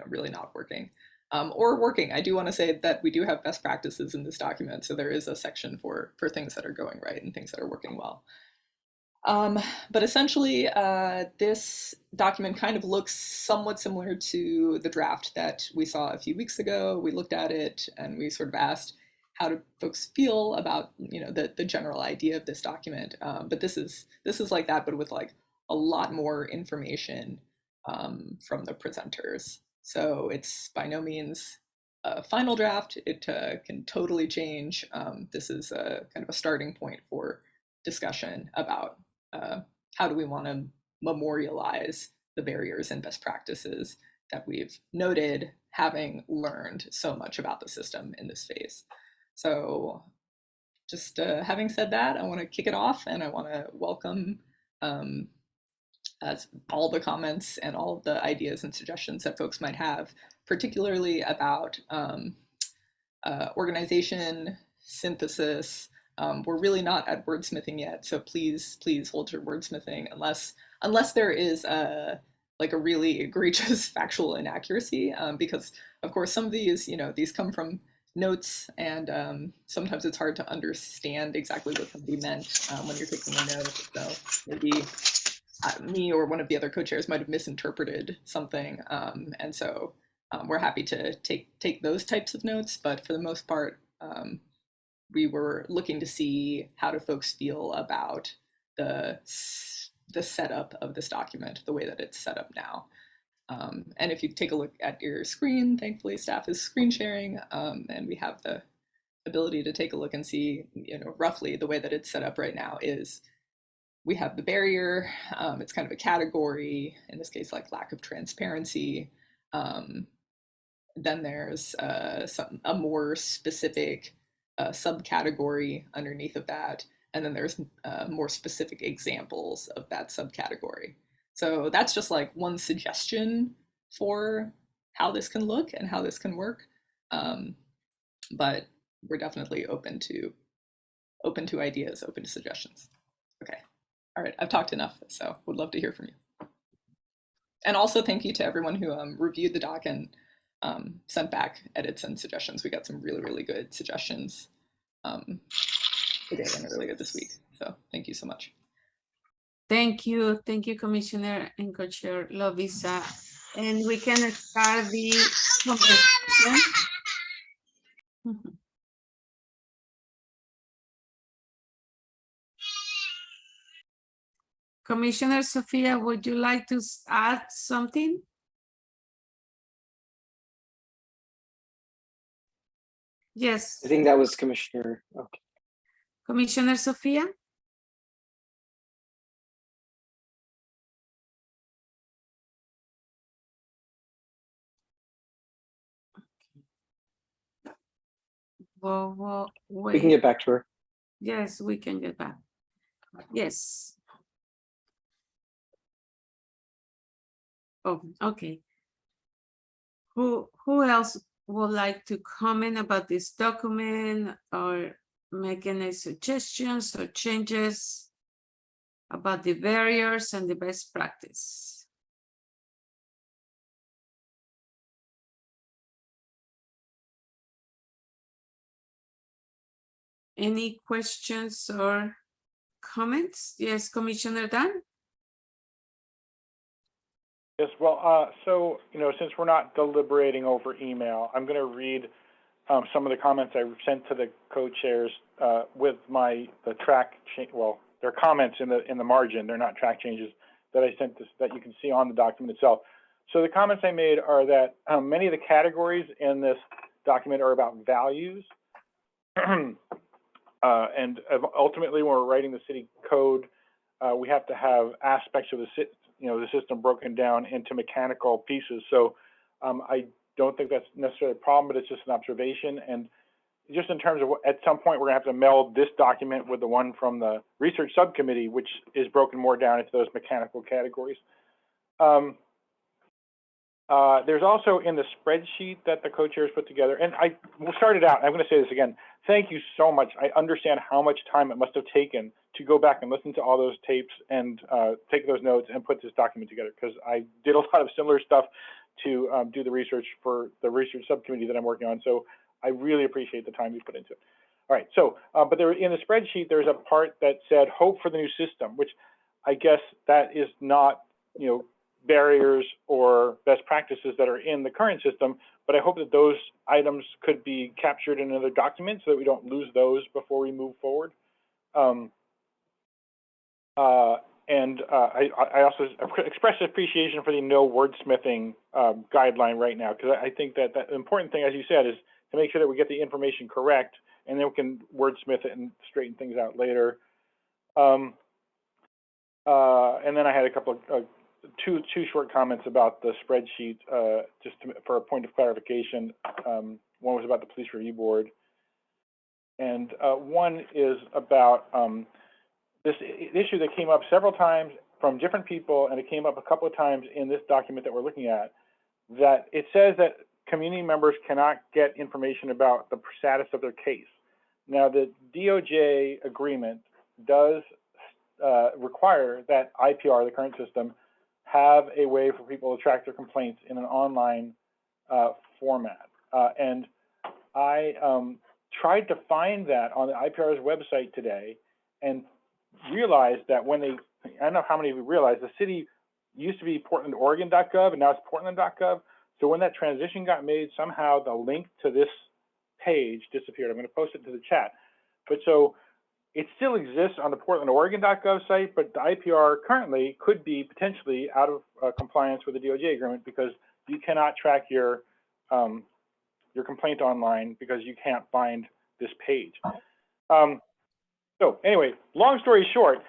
really not working. Or working. I do want to say that we do have best practices in this document, so there is a section for things that are going right and things that are working well. But essentially, this document kind of looks somewhat similar to the draft that we saw a few weeks ago. We looked at it and we sort of asked, how do folks feel about the general idea of this document? But this is like that, but with like a lot more information from the presenters. So it's by no means a final draft. It can totally change. This is a kind of a starting point for discussion about how do we want to memorialize the barriers and best practices that we've noted, having learned so much about the system in this phase. So just having said that, I want to kick it off, and I want to welcome all the comments and all of the ideas and suggestions that folks might have, particularly about organization, synthesis. We're really not at wordsmithing yet, so please hold your wordsmithing unless there is a really egregious factual inaccuracy, because of course some of these these come from notes, and sometimes it's hard to understand exactly what somebody meant when you're taking a note. So maybe me or one of the other co-chairs might have misinterpreted something, and so we're happy to take those types of notes, but for the most part, we were looking to see how do folks feel about the setup of this document, the way that it's set up now. And if you take a look at your screen, thankfully staff is screen sharing, and we have the ability to take a look and see, roughly the way that it's set up right now is we have the barrier, it's kind of a category, in this case, like lack of transparency. Then there's a more specific subcategory underneath of that. And then there's more specific examples of that subcategory. So that's just like one suggestion for how this can look and how this can work. But we're definitely open to ideas, open to suggestions. Okay. All right, I've talked enough, so would love to hear from you. And also thank you to everyone who reviewed the doc and sent back edits and suggestions. We got some really, really good suggestions today and earlier this week. So thank you so much. Thank you, Commissioner and Co-Chair Lovisa. And we can start the conversation. Commissioner Sophia, would you like to add something? Yes. I think that was Commissioner. Okay. Commissioner Sophia? Well, wait. We can get back to her. Yes, we can get back. Yes. Oh, okay. Who else would like to comment about this document or make any suggestions or changes about the barriers and the best practice? Any questions or comments? Yes, Commissioner Dunn? Yes, well, so, since we're not deliberating over email, I'm going to read some of the comments I sent to the co-chairs with the track change. Well, they're comments in the margin. They're not track changes that I sent that you can see on the document itself. So the comments I made are that many of the categories in this document are about values. And ultimately, when we're writing the city code, we have to have aspects of the system broken down into mechanical pieces. So I don't think that's necessarily a problem, but it's just an observation. And just in terms of at some point, we're gonna have to meld this document with the one from the research subcommittee, which is broken more down into those mechanical categories. There's also in the spreadsheet that the co-chairs put together, and we'll start it out. I'm going to say this again. Thank you so much. I understand how much time it must have taken to go back and listen to all those tapes and take those notes and put this document together, because I did a lot of similar stuff to do the research for the research subcommittee that I'm working on. So I really appreciate the time you put into it. All right. So, but there in the spreadsheet, there's a part that said hope for the new system, which I guess that is not, barriers or best practices that are in the current system, but I hope that those items could be captured in another document so that we don't lose those before we move forward. I also express appreciation for the no wordsmithing guideline right now, because I think that the important thing, as you said, is to make sure that we get the information correct, and then we can wordsmith it and straighten things out later. And then I had a couple of two short comments about the spreadsheet, just for a point of clarification. One was about the police review board, and one is about this issue that came up several times from different people, and it came up a couple of times in this document that we're looking at, that it says that community members cannot get information about the status of their case. Now, the DOJ agreement does require that IPR, the current system, have a way for people to track their complaints in an online format. And I tried to find that on the IPR's website today and realized that when I don't know how many of you realize, the city used to be portlandoregon.gov and now it's portland.gov. So when that transition got made, somehow the link to this page disappeared. I'm going to post it to the chat. But so it still exists on the portlandoregon.gov site, but the IPR currently could be potentially out of compliance with the DOJ agreement because you cannot track your complaint online because you can't find this page. So anyway, long story short,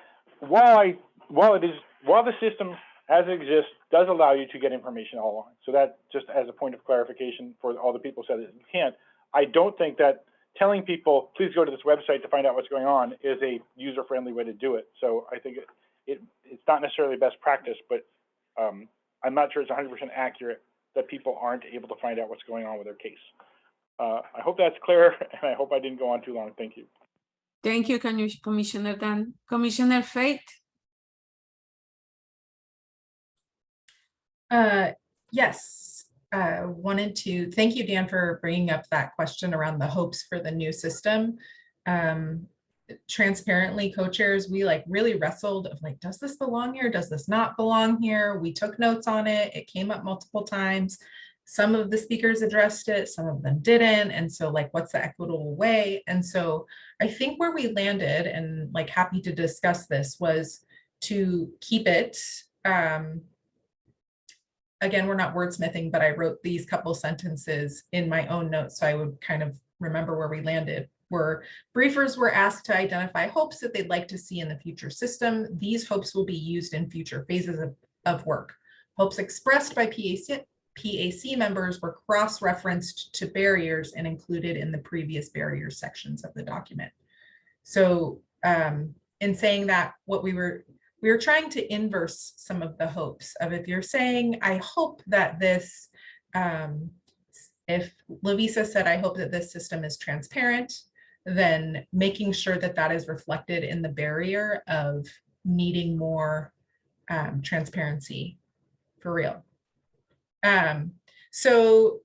while the system as it exists does allow you to get information all along. So that just as a point of clarification for all the people who said that you can't, I don't think that telling people, please go to this website to find out what's going on is a user-friendly way to do it. So I think it's not necessarily best practice, but I'm not sure it's 100% accurate that people aren't able to find out what's going on with their case. I hope that's clear, and I hope I didn't go on too long. Thank you. Thank you, Commissioner Dan. Commissioner Faith? Yes, wanted to thank you, Dan, for bringing up that question around the hopes for the new system. Transparently, co-chairs, we like really wrestled of like, does this belong here? Does this not belong here? We took notes on it. It came up multiple times. Some of the speakers addressed it, some of them didn't. And so like, what's the equitable way? And so I think where we landed, and like happy to discuss this, was to keep it, again, we're not wordsmithing, but I wrote these couple sentences in my own notes so I would kind of remember where we landed. Where briefers were asked to identify hopes that they'd like to see in the future system. These hopes will be used in future phases of work. Hopes expressed by PAC members were cross-referenced to barriers and included in the previous barriers sections of the document. So in saying that, what we were trying to inverse some of the hopes of, if you're saying, I hope that this, if Lovisa said, I hope that this system is transparent, then making sure that that is reflected in the barrier of needing more transparency for real. So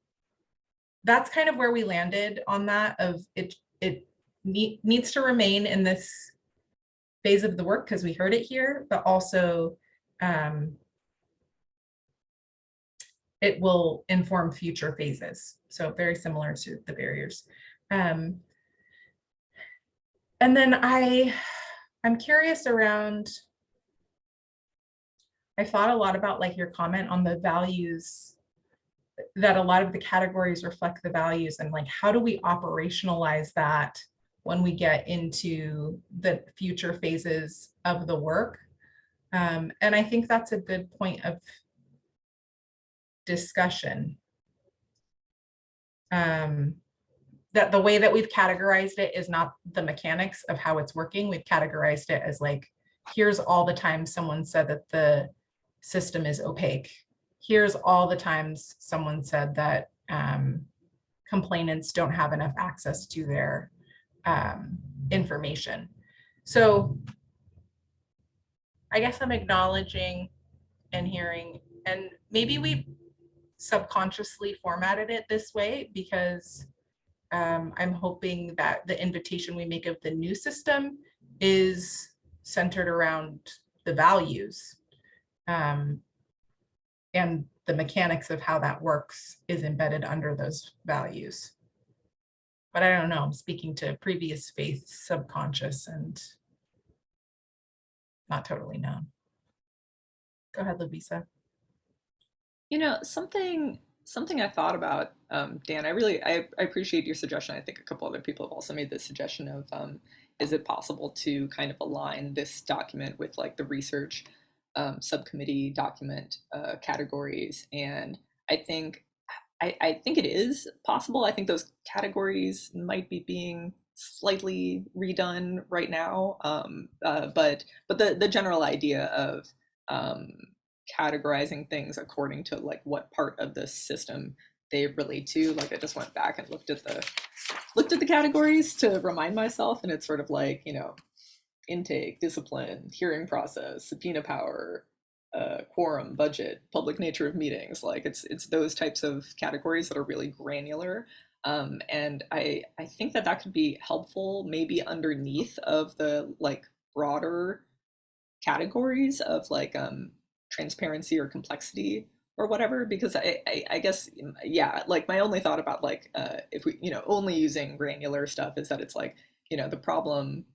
that's kind of where we landed on that, of it needs to remain in this phase of the work because we heard it here, but also it will inform future phases. So very similar to the barriers. And then I'm curious around, I thought a lot about like your comment on the values, that a lot of the categories reflect the values, and like, how do we operationalize that when we get into the future phases of the work? And I think that's a good point of discussion. That the way that we've categorized it is not the mechanics of how it's working. We've categorized it as like, here's all the times someone said that the system is opaque. Here's all the times someone said that complainants don't have enough access to their information. So I guess I'm acknowledging and hearing, and maybe we subconsciously formatted it this way because I'm hoping that the invitation we make of the new system is centered around the values, and the mechanics of how that works is embedded under those values. But I don't know, I'm speaking to previous faith subconscious and not totally known. Go ahead, Lovisa. You know, something I thought about, Dan, I appreciate your suggestion. I think a couple other people have also made the suggestion of, is it possible to kind of align this document with like the research subcommittee document categories? And I think it is possible. I think those categories might be being slightly redone right now, but the general idea of categorizing things according to like what part of the system they relate to. Like I just went back and looked at the categories to remind myself, and it's sort of like, you know, intake, discipline, hearing process, subpoena power, quorum, budget, public nature of meetings. Like it's those types of categories that are really granular. And I think that could be helpful maybe underneath of the like broader categories of like transparency or complexity or whatever, because I guess, yeah, like my only thought about like if we, you know, only using granular stuff is that it's like, you know, the problem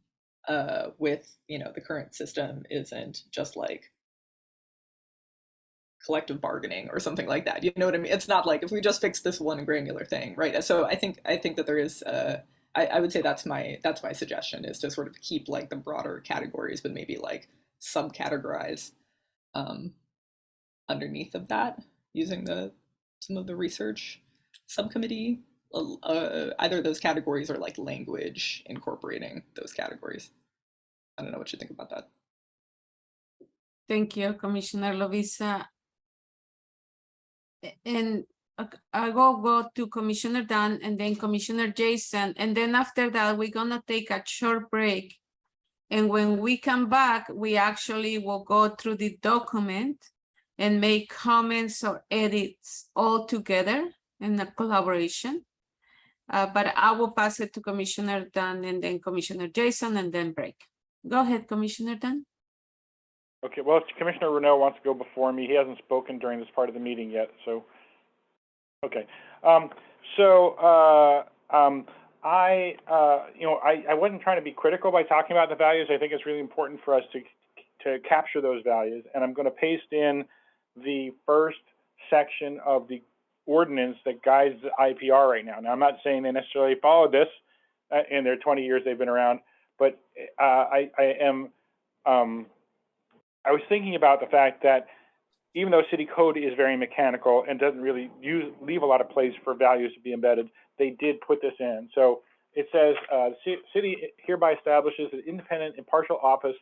with, you know, the current system isn't just like collective bargaining or something like that. You know what I mean? It's not like if we just fix this one granular thing, right? So I think that there is I would say that's my suggestion, is to sort of keep like the broader categories, but maybe like subcategorize underneath of that using some of the research subcommittee, either those categories or like language incorporating those categories. I don't know what you think about that. Thank you, Commissioner Lovisa. And I will go to Commissioner Dunn and then Commissioner Jason. And then after that, we're gonna take a short break. And when we come back, we actually will go through the document and make comments or edits all together in a collaboration. But I will pass it to Commissioner Dunn and then Commissioner Jason and then break. Go ahead, Commissioner Dunn. Okay, well, if Commissioner Renault wants to go before me, he hasn't spoken during this part of the meeting yet, so. Okay, I wasn't trying to be critical by talking about the values. I think it's really important for us to capture those values, and I'm going to paste in the first section of the ordinance that guides the IPR right now. Now, I'm not saying they necessarily followed this in their 20 years they've been around, but I was thinking about the fact that even though city code is very mechanical and doesn't really leave a lot of place for values to be embedded, they did put this in. So it says, city hereby establishes an independent, impartial office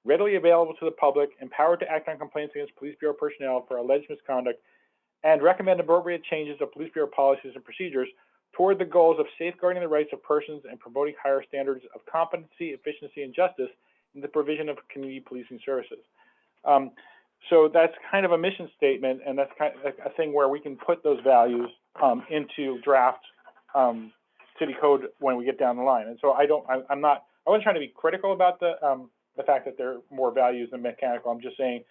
readily available to the public, empowered to act on complaints against police bureau personnel for alleged misconduct, and recommend appropriate changes of police bureau policies and procedures toward the goals of safeguarding the rights of persons and promoting higher standards of competency, efficiency, and justice in the provision of community policing services. So that's kind of a mission statement, and that's kind of a thing where we can put those values into draft city code when we get down the line. And so I wasn't trying to be critical about the fact that there are more values than mechanical. I'm just saying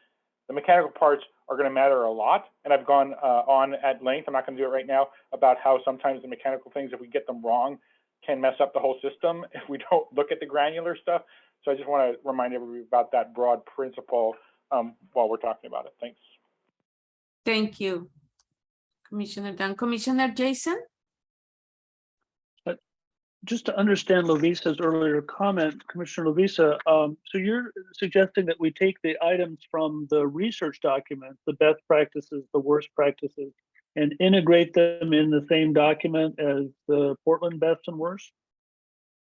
the mechanical parts are going to matter a lot, and I've gone on at length. I'm not going to do it right now about how sometimes the mechanical things, if we get them wrong, can mess up the whole system if we don't look at the granular stuff. So I just want to remind everybody about that broad principle while we're talking about it. Thanks. Thank you, Commissioner Dunn. Commissioner Jason? Just to understand Lovisa's earlier comment, Commissioner Lovisa, so you're suggesting that we take the items from the research document, the best practices, the worst practices, and integrate them in the same document as the Portland best and worst?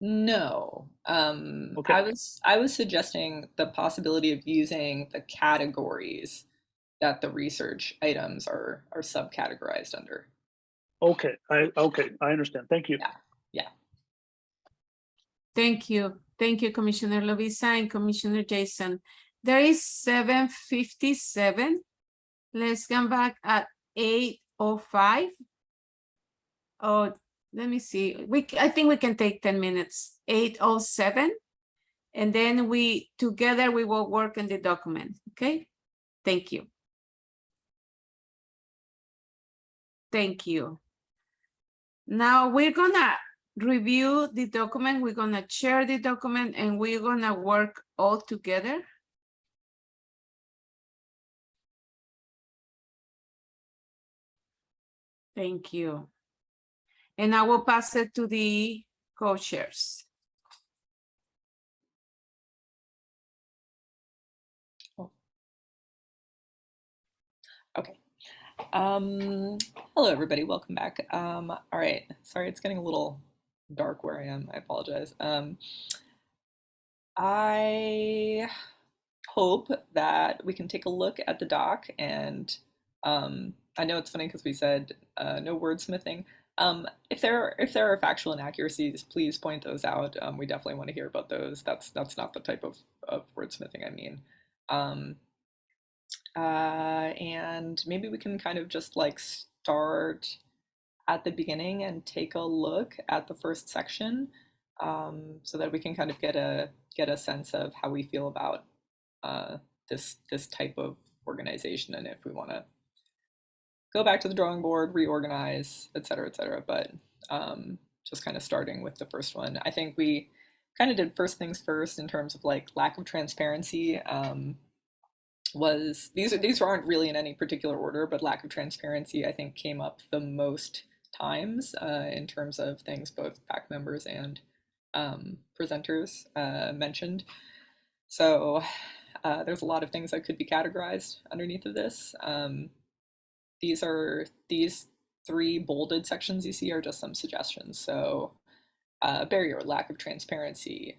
No. Okay. I was suggesting the possibility of using the categories that the research items are subcategorized under. Okay, I understand. Thank you. Yeah. Thank you. Thank you, Commissioner Lovisa and Commissioner Jason. There is 7:57. Let's come back at 8:05. Oh, let me see. I think we can take 10 minutes. 8:07. And then together we will work on the document. Okay. Thank you. Thank you. Now we're gonna review the document. We're gonna share the document and we're gonna work all together. Thank you. And I will pass it to the co-chairs. Okay. Hello, everybody. Welcome back. All right. Sorry, it's getting a little dark where I am. I apologize. I hope that we can take a look at the doc, and I know it's funny because we said no wordsmithing. If there are factual inaccuracies, please point those out. We definitely want to hear about those. That's not the type of wordsmithing I mean. And maybe we can kind of just like start at the beginning and take a look at the first section, so that we can kind of get a sense of how we feel about this type of organization, and if we want to go back to the drawing board, reorganize, et cetera, but just kind of starting with the first one. I think we kind of did first things first in terms of like lack of transparency. Was these aren't really in any particular order, but lack of transparency I think came up the most times in terms of things both PAC members and presenters mentioned. So there's a lot of things that could be categorized underneath of this. These 3 bolded sections you see are just some suggestions. So barrier, lack of transparency,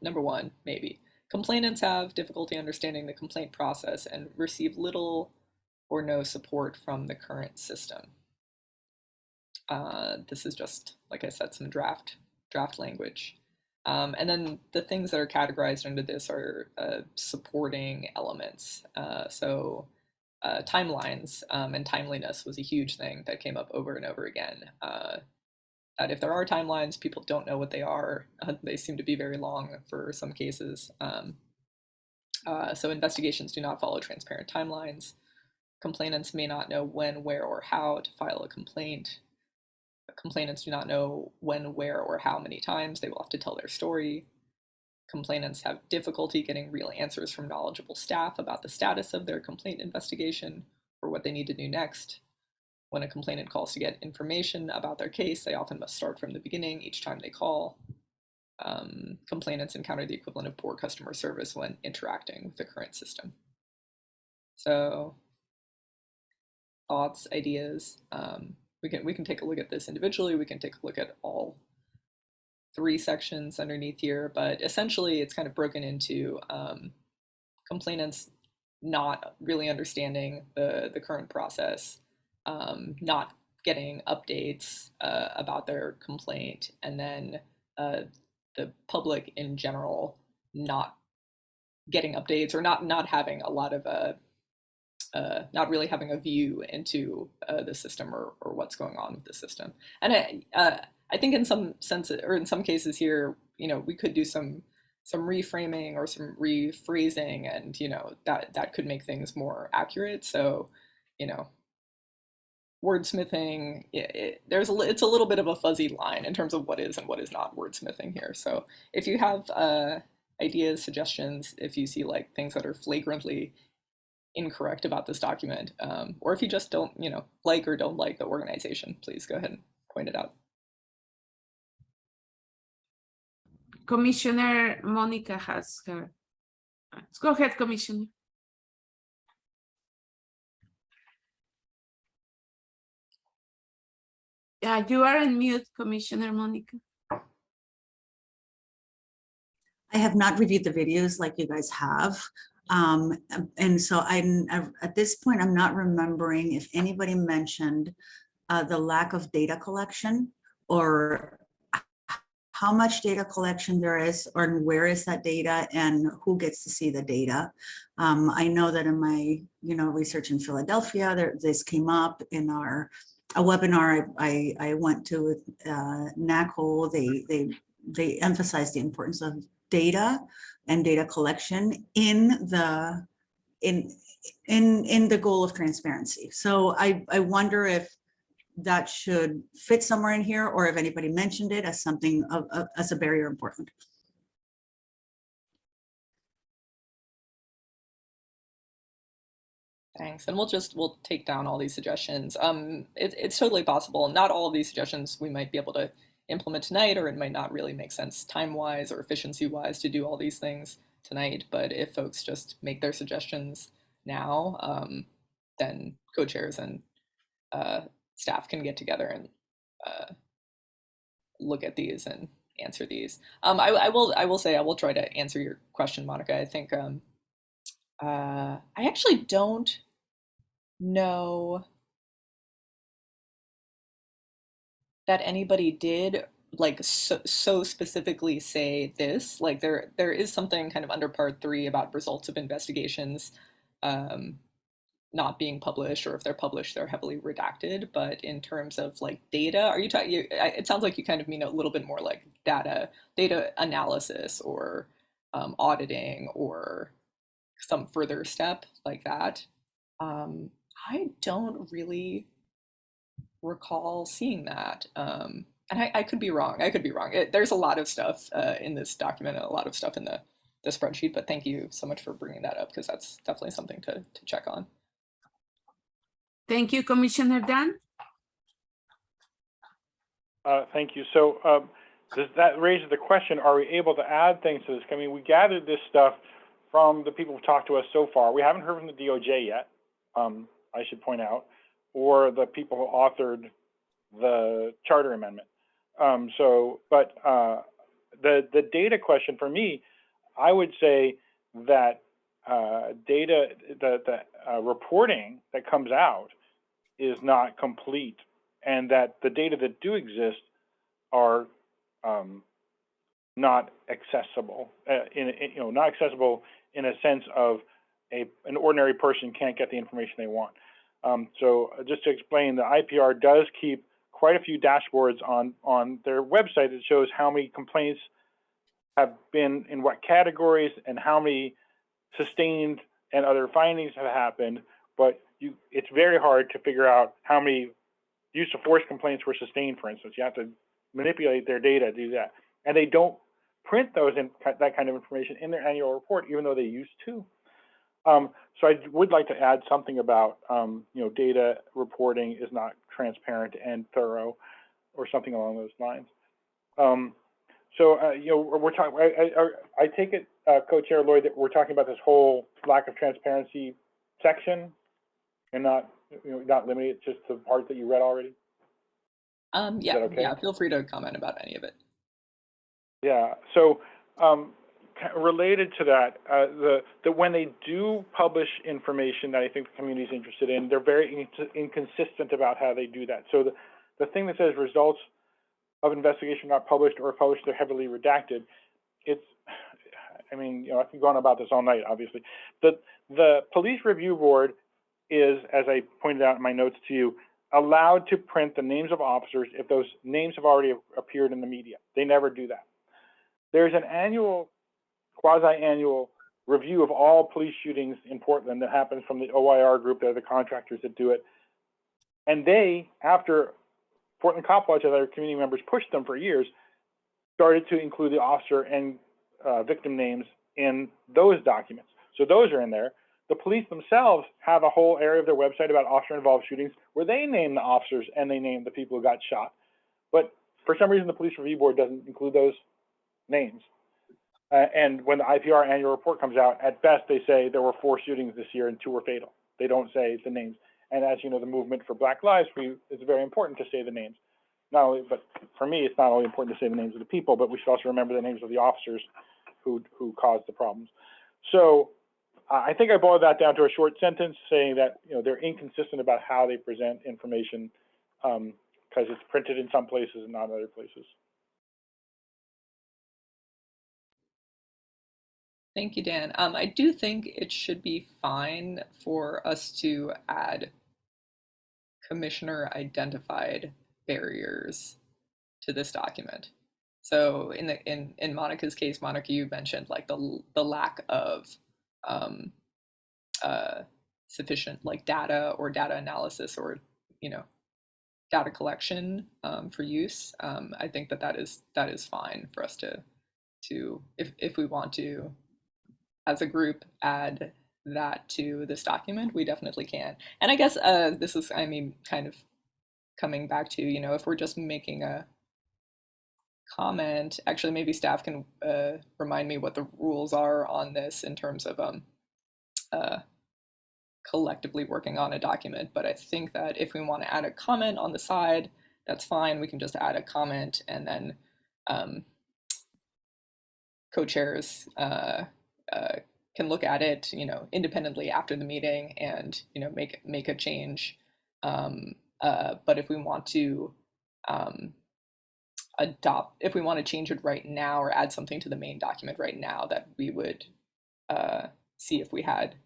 number 1, maybe. Complainants have difficulty understanding the complaint process and receive little or no support from the current system. This is just, like I said, some draft language. And then the things that are categorized under this are supporting elements. So timelines and timeliness was a huge thing that came up over and over again. That if there are timelines, people don't know what they are. They seem to be very long for some cases. So investigations do not follow transparent timelines. Complainants may not know when, where, or how to file a complaint. Complainants do not know when, where, or how many times they will have to tell their story. Complainants have difficulty getting real answers from knowledgeable staff about the status of their complaint investigation or what they need to do next. When a complainant calls to get information about their case, they often must start from the beginning each time they call. Complainants encounter the equivalent of poor customer service when interacting with the current system. So, thoughts, ideas. We can take a look at this individually. We can take a look at all 3 sections underneath here, but essentially it's kind of broken into complainants not really understanding the current process, not getting updates about their complaint, and then the public in general not getting updates or not having a lot of not really having a view into the system or what's going on with the system. And I think in some sense, or in some cases here, we could do some reframing or some rephrasing, and that could make things more accurate. So wordsmithing, it's a little bit of a fuzzy line in terms of what is and what is not wordsmithing here. So if you have ideas, suggestions, if you see like things that are flagrantly incorrect about this document, or if you just don't like or don't like the organization, please go ahead and point it out. Commissioner Monica has her. Let's go ahead, Commissioner. Yeah, you are on mute, Commissioner Monica. I have not reviewed the videos like you guys have. And so at this point, I'm not remembering if anybody mentioned the lack of data collection or how much data collection there is, or where is that data and who gets to see the data. I know that in my research in Philadelphia, this came up in a webinar I went to with NACO. They emphasized the importance of data and data collection in the goal of transparency. So I wonder if that should fit somewhere in here, or if anybody mentioned it as something as a barrier important. Thanks, and we'll take down all these suggestions. It's totally possible. Not all of these suggestions we might be able to implement tonight, or it might not really make sense time-wise or efficiency-wise to do all these things tonight. But if folks just make their suggestions now, then co-chairs and staff can get together and look at these and answer these. I will say I will try to answer your question, Monica. I think I actually don't know that anybody did like so specifically say this. Like there is something kind of under part 3 about results of investigations not being published, or if they're published, they're heavily redacted. But in terms of like data, are you talking? It sounds like you kind of mean a little bit more like data analysis or auditing or some further step like that. I don't really recall seeing that. And I could be wrong. I could be wrong. There's a lot of stuff in this document and a lot of stuff in the spreadsheet, but thank you so much for bringing that up because that's definitely something to check on. Thank you, Commissioner Dan. Thank you. So does that raise the question, are we able to add things to this? I mean, we gathered this stuff from the people who've talked to us so far. We haven't heard from the DOJ yet, I should point out, or the people who authored the charter amendment. But the data question for me, I would say that data, the reporting that comes out is not complete, and that the data that do exist are not accessible. Not accessible in a sense of an ordinary person can't get the information they want. So just to explain, the IPR does keep quite a few dashboards on their website that shows how many complaints have been in what categories and how many sustained and other findings have happened, but it's very hard to figure out how many use of force complaints were sustained, for instance. You have to manipulate their data to do that. And they don't print those that kind of information in their annual report, even though they used to. So I would like to add something about, data reporting is not transparent and thorough, or something along those lines. We're talking. I take it, Co-Chair Lloyd, that we're talking about this whole lack of transparency section, and not limited just to the part that you read already. Yeah, okay? yeah. Feel free to comment about any of it. Yeah. So related to that, when they do publish information that I think the community is interested in, they're very inconsistent about how they do that. So the thing that says results of investigation not published or published, they're heavily redacted. I can go on about this all night, obviously. The Police Review Board is, as I pointed out in my notes to you, allowed to print the names of officers if those names have already appeared in the media. They never do that. There's an annual, quasi-annual review of all police shootings in Portland that happens from the OIR group. They're the contractors that do it. And they, after Portland Cop Watch and other community members pushed them for years, started to include the officer and victim names in those documents. So those are in there. The police themselves have a whole area of their website about officer-involved shootings where they name the officers and they name the people who got shot. But for some reason, the Police Review Board doesn't include those names. And when the IPR annual report comes out, at best they say there were 4 shootings this year and 2 were fatal. They don't say the names. And as you know, the movement for Black Lives, it's very important to say the names. Not only, but for me, it's not only important to say the names of the people, but we should also remember the names of the officers who caused the problems. So I think I boiled that down to a short sentence saying that they're inconsistent about how they present information because it's printed in some places and not in other places. Thank you, Dan. I do think it should be fine for us to add commissioner identified barriers to this document. So in Monica's case, Monica, you mentioned like the lack of sufficient data or data analysis or data collection for use. I think that is fine for us to if we want to, as a group, add that to this document, we definitely can. And I guess this is, kind of coming back to, if we're just making a comment, actually maybe staff can remind me what the rules are on this in terms of collectively working on a document. But I think that if we want to add a comment on the side, that's fine. We can just add a comment and then co-chairs can look at it, independently after the meeting and, make a change. But if we want to if we want to change it right now or add something to the main document right now, that we would see if we had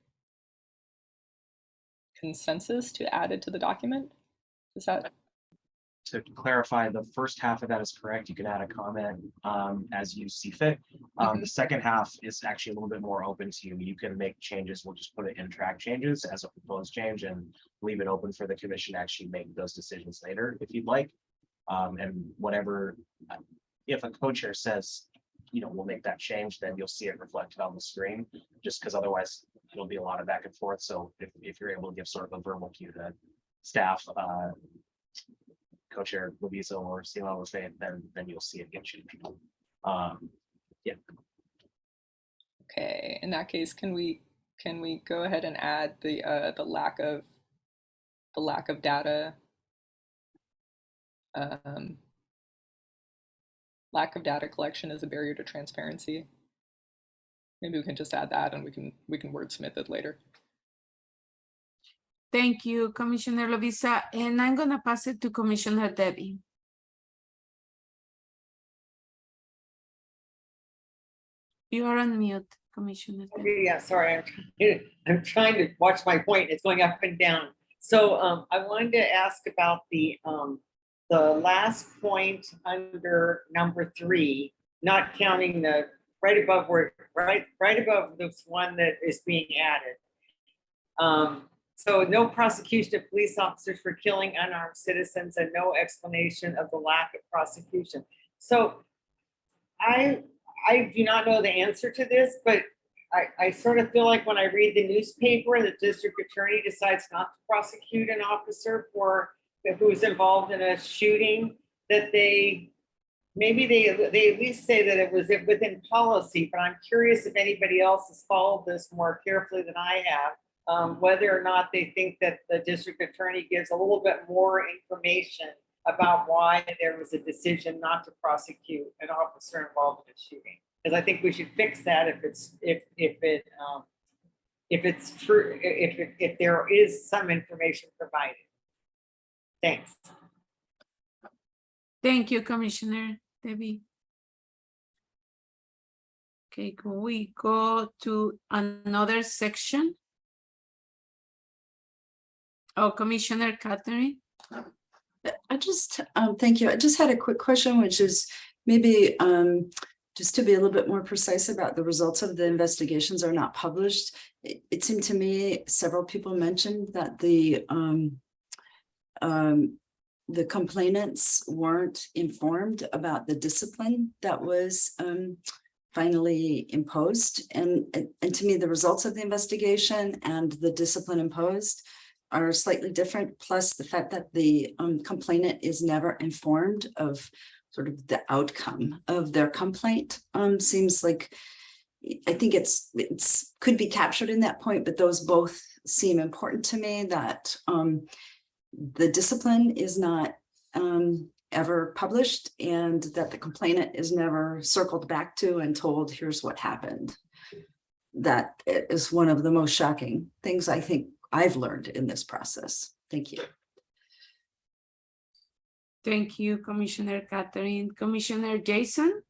consensus to add it to the document. Is that? to clarify, the first half of that is correct. You can add a comment as you see fit. The second half is actually a little bit more open to you. You can make changes. We'll just put it in track changes as a proposed change and leave it open for the commission to actually make those decisions later if you'd like. And whatever, if a co-chair says, you know, we'll make that change, then you'll see it reflected on the screen, just because otherwise it'll be a lot of back and forth. So if you're able to give sort of a verbal cue to staff, co-chair Loviso or Sila will say, then you'll see it get changed. Yeah. Okay, in that case, can we go ahead and add the lack of data? Lack of data collection is a barrier to transparency. Maybe we can just add that, and we can wordsmith it later. Thank you, Commissioner Lovisa. And I'm going to pass it to Commissioner Debbie. You are on mute, Commissioner Debbie. Okay, yeah, sorry, I'm trying to watch my point. It's going up and down. So I wanted to ask about the last point under number 3, not counting the right above where right above this one that is being added. So no prosecution of police officers for killing unarmed citizens and no explanation of the lack of prosecution. So I do not know the answer to this, but I sort of feel like when I read the newspaper and the district attorney decides not to prosecute an officer who was involved in a shooting, that they at least say that it was within policy, but I'm curious if anybody else has followed this more carefully than I have, whether or not they think that the district attorney gives a little bit more information about why there was a decision not to prosecute an officer involved in a shooting. Because I think we should fix that if it's true, if there is some information provided. Thanks. Thank you, Commissioner Debbie. Okay, can we go to another section? Oh, Commissioner Catherine. I just, thank you. I just had a quick question, which is maybe just to be a little bit more precise about the results of the investigations are not published. It seemed to me several people mentioned that the complainants weren't informed about the discipline that was finally imposed. And to me, the results of the investigation and the discipline imposed are slightly different. Plus the fact that the complainant is never informed of sort of the outcome of their complaint seems like, I think it's could be captured in that point, but those both seem important to me, that the discipline is not ever published and that the complainant is never circled back to and told, here's what happened. That is one of the most shocking things I think I've learned in this process. Thank you. Thank you, Commissioner Catherine. Commissioner Jason?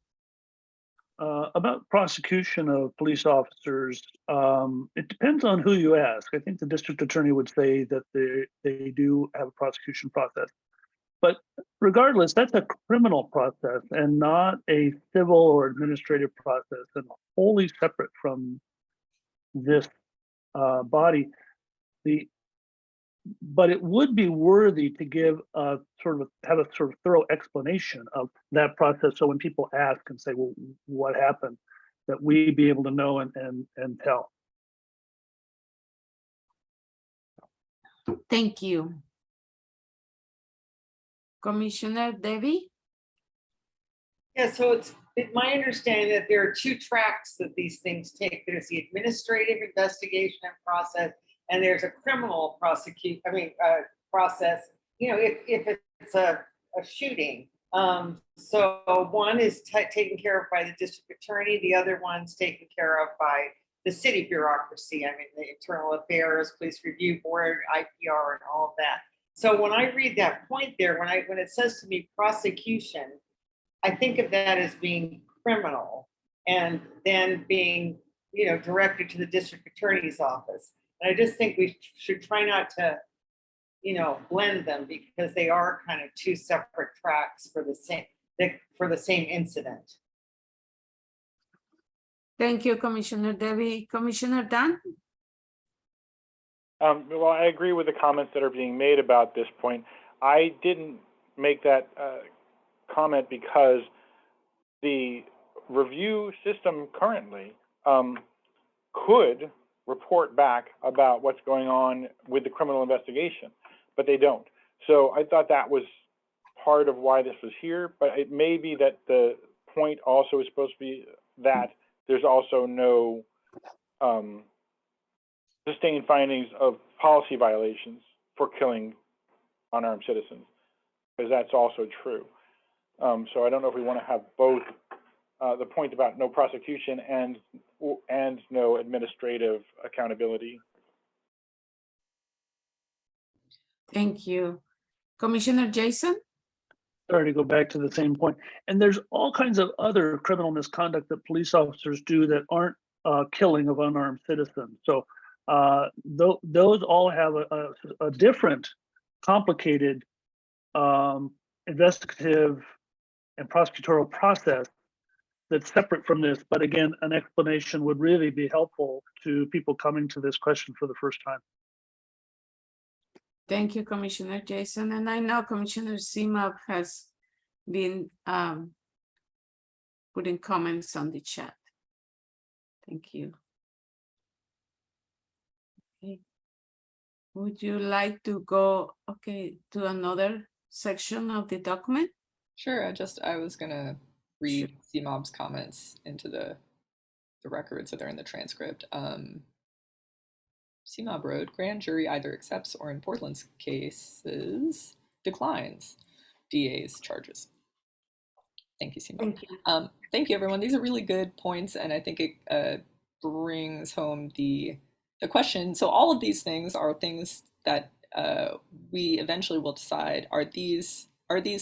About prosecution of police officers, it depends on who you ask. I think the district attorney would say that they do have a prosecution process. But regardless, that's a criminal process and not a civil or administrative process, and wholly separate from this body. But it would be worthy to give a sort of thorough explanation of that process. So when people ask and say, well, what happened, that we be able to know and tell. Thank you. Commissioner Debbie? Yeah, so it's my understanding that there are 2 tracks that these things take. There's the administrative investigation and process, and there's a criminal process, you know, if it's a shooting. So one is taken care of by the district attorney, the other one's taken care of by the city bureaucracy. I mean, the internal affairs, police review board, IPR, and all of that. So when I read that point there, when it says to me prosecution, I think of that as being criminal and then being, you know, directed to the district attorney's office. And I just think we should try not to blend them because they are kind of two separate tracks for the same incident. Thank you, Commissioner Debbie. Commissioner Dan? Well, I agree with the comments that are being made about this point. I didn't make that comment because the review system currently could report back about what's going on with the criminal investigation, but they don't. So I thought that was part of why this was here, but it may be that the point also is supposed to be that there's also no sustained findings of policy violations for killing unarmed citizens, because that's also true. So I don't know if we want to have both the point about no prosecution and no administrative accountability. Thank you. Commissioner Jason? Sorry to go back to the same point. And there's all kinds of other criminal misconduct that police officers do that aren't killing of unarmed citizens. So those all have a different, complicated investigative and prosecutorial process that's separate from this. But again, an explanation would really be helpful to people coming to this question for the first time. Thank you, Commissioner Jason. And I know Commissioner Simab has been putting comments on the chat. Thank you. Okay. Would you like to go, to another section of the document? Sure, I was gonna read CMOB's comments into the record, so they're in the transcript. CMOB wrote, grand jury either accepts or in Portland's cases declines DA's charges. Thank you, CMOB. Thank you. Thank you, everyone. These are really good points, and I think it brings home the question. So all of these things are things that we eventually will decide, are these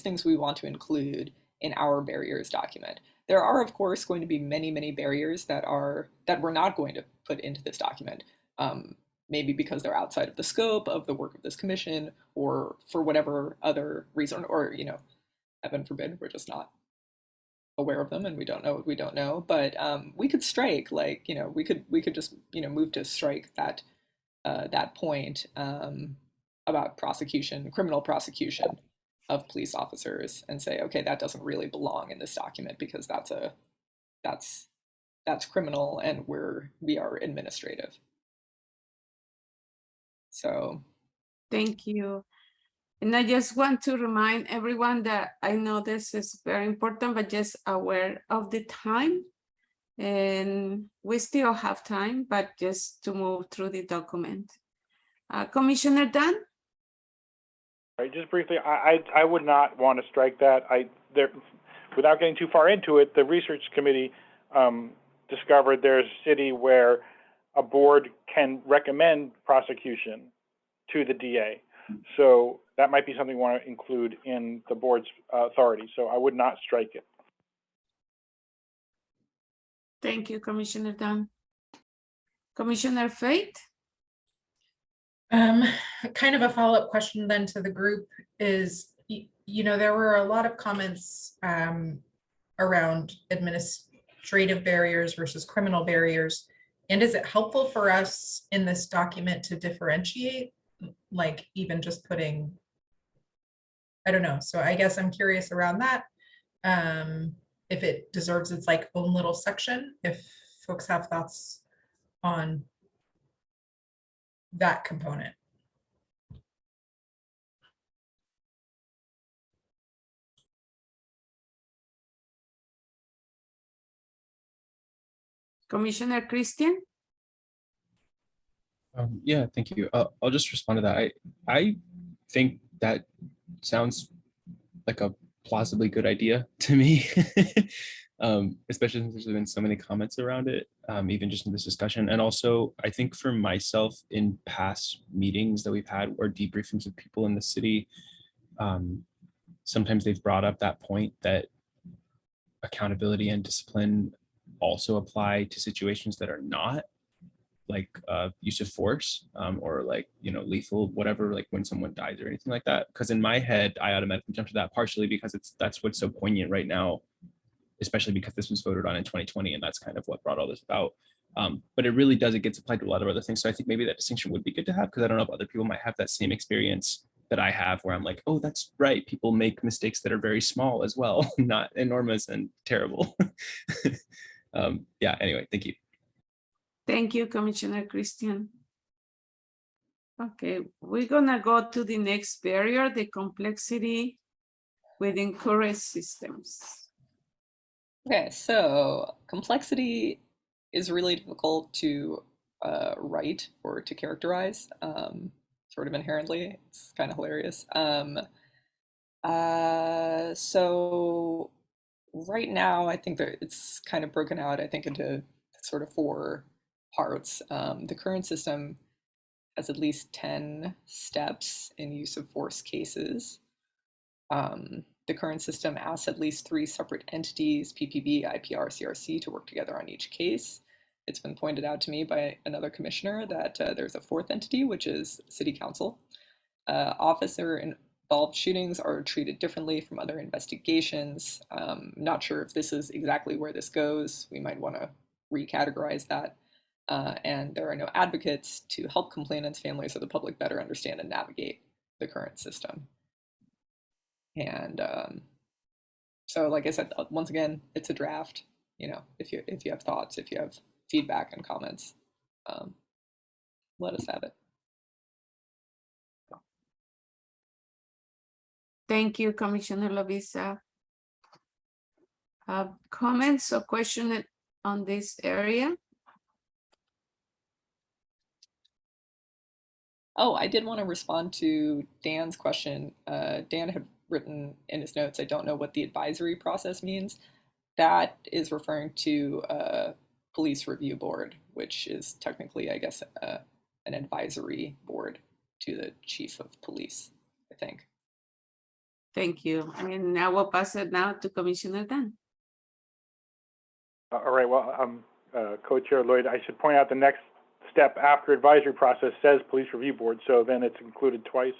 things we want to include in our barriers document. There are, of course, going to be many, many barriers that we're not going to put into this document. Maybe because they're outside of the scope of the work of this commission, or for whatever other reason, or, heaven forbid, we're just not aware of them and we don't know what we don't know. But we could strike, we could just, move to strike that point about prosecution, criminal prosecution of police officers, and say, okay, that doesn't really belong in this document because that's criminal and we are administrative. So thank you. And I just want to remind everyone that I know this is very important, but just aware of the time. And we still have time, but just to move through the document. Commissioner Dunn? Right, just briefly, I would not want to strike that. Without getting too far into it, the research committee discovered there's a city where a board can recommend prosecution to the DA. So that might be something we want to include in the board's authority. So I would not strike it. Thank you, Commissioner Dunn. Commissioner Fate? Kind of a follow-up question then to the group is, there were a lot of comments around administrative barriers versus criminal barriers. And is it helpful for us in this document to differentiate, like even just putting, I don't know. So I guess I'm curious around that. If it deserves its own little section, if folks have thoughts on that component. Commissioner Christian? Yeah, thank you. I'll just respond to that. I think that sounds like a plausibly good idea to me, especially since there's been so many comments around it, even just in this discussion. And also, I think for myself, in past meetings that we've had or debriefings with people in the city, sometimes they've brought up that point that accountability and discipline also apply to situations that are not like use of force or like, you know, lethal, whatever, like when someone dies or anything like that. Because in my head, I automatically jump to that partially because that's what's so poignant right now, especially because this was voted on in 2020 and that's kind of what brought all this about. But it really does, it gets applied to a lot of other things. So I think maybe that distinction would be good to have, because I don't know if other people might have that same experience that I have where I'm like, oh, that's right. People make mistakes that are very small as well, not enormous and terrible. Yeah, anyway, thank you. Thank you, Commissioner Christian. Okay, we're gonna go to the next barrier, the complexity within current systems. Okay, so complexity is really difficult to write or to characterize, sort of inherently. It's kind of hilarious. So right now, I think that it's kind of broken out, I think, into sort of 4 parts. The current system has at least 10 steps in use of force cases. The current system asks at least 3 separate entities, PPB, IPR, CRC, to work together on each case. It's been pointed out to me by another commissioner that there's a 4th entity, which is City Council. Officer-involved shootings are treated differently from other investigations. Not sure if this is exactly where this goes. We might want to recategorize that. And there are no advocates to help complainants, families, or the public better understand and navigate the current system. And so, like I said, once again, it's a draft. You know, if you have thoughts, if you have feedback and comments, let us have it. Thank you, Commissioner Lovisa. Comments or questions on this area? Oh, I did want to respond to Dan's question. Dan had written in his notes, I don't know what the advisory process means. That is referring to a police review board, which is technically, I guess, an advisory board to the chief of police, I think. Thank you. And I will pass it now to Commissioner Dan. All right, well, Co-Chair Lloyd, I should point out the next step after advisory process says police review board, so then it's included twice,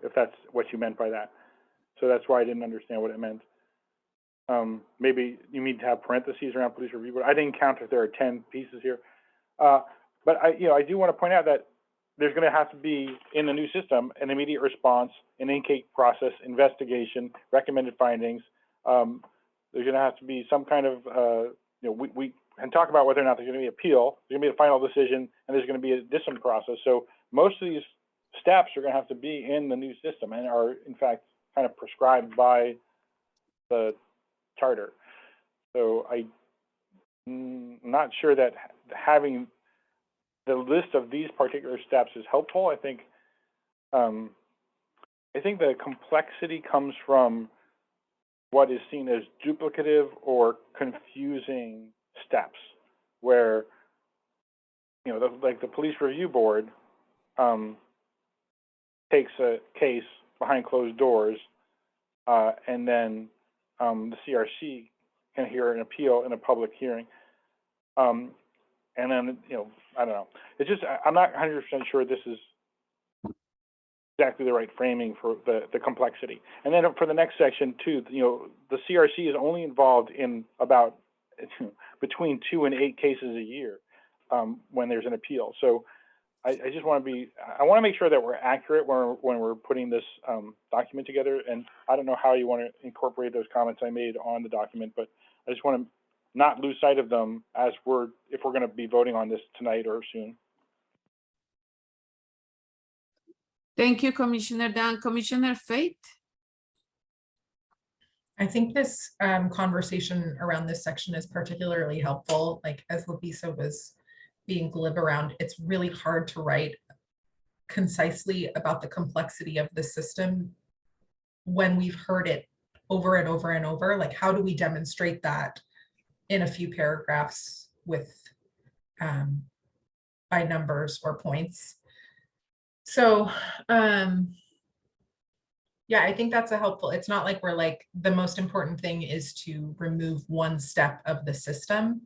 if that's what you meant by that. So that's why I didn't understand what it meant. Maybe you need to have parentheses around police review board. I didn't count if there are 10 pieces here. But I do want to point out that there's going to have to be in the new system an immediate response, an intake process, investigation, recommended findings. There's going to have to be some kind of we can talk about whether or not there's going to be appeal, there's going to be a final decision, and there's going to be a discipline process. So most of these steps are going to have to be in the new system and are, in fact, kind of prescribed by the charter. So I'm not sure that having the list of these particular steps is helpful. I think the complexity comes from what is seen as duplicative or confusing steps, where like the police review board takes a case behind closed doors, and then the CRC can hear an appeal in a public hearing, and then I don't know. It's just I'm not 100% sure this is exactly the right framing for the complexity. And then for the next section too, the CRC is only involved in about between 2 and 8 cases a year when there's an appeal. So I just want to make sure that we're accurate when we're putting this document together. And I don't know how you want to incorporate those comments I made on the document, but I just want to not lose sight of them if we're going to be voting on this tonight or soon. Thank you, Commissioner Dan. Commissioner Faith? I think this conversation around this section is particularly helpful. Like as Lovisa was being glib around, it's really hard to write concisely about the complexity of the system when we've heard it over and over and over. Like, how do we demonstrate that in a few paragraphs with by numbers or points? So yeah, I think that's a helpful. It's not like we're like the most important thing is to remove one step of the system.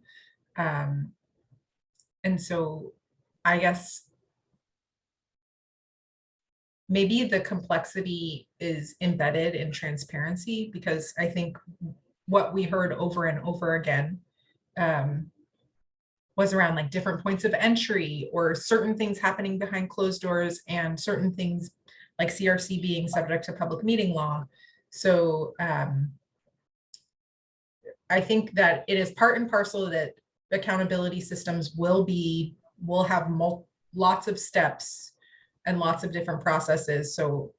And so I guess maybe the complexity is embedded in transparency, because I think what we heard over and over again was around like different points of entry or certain things happening behind closed doors and certain things like CRC being subject to public meeting law. So I think that it is part and parcel that accountability systems will have lots of steps and lots of different processes. So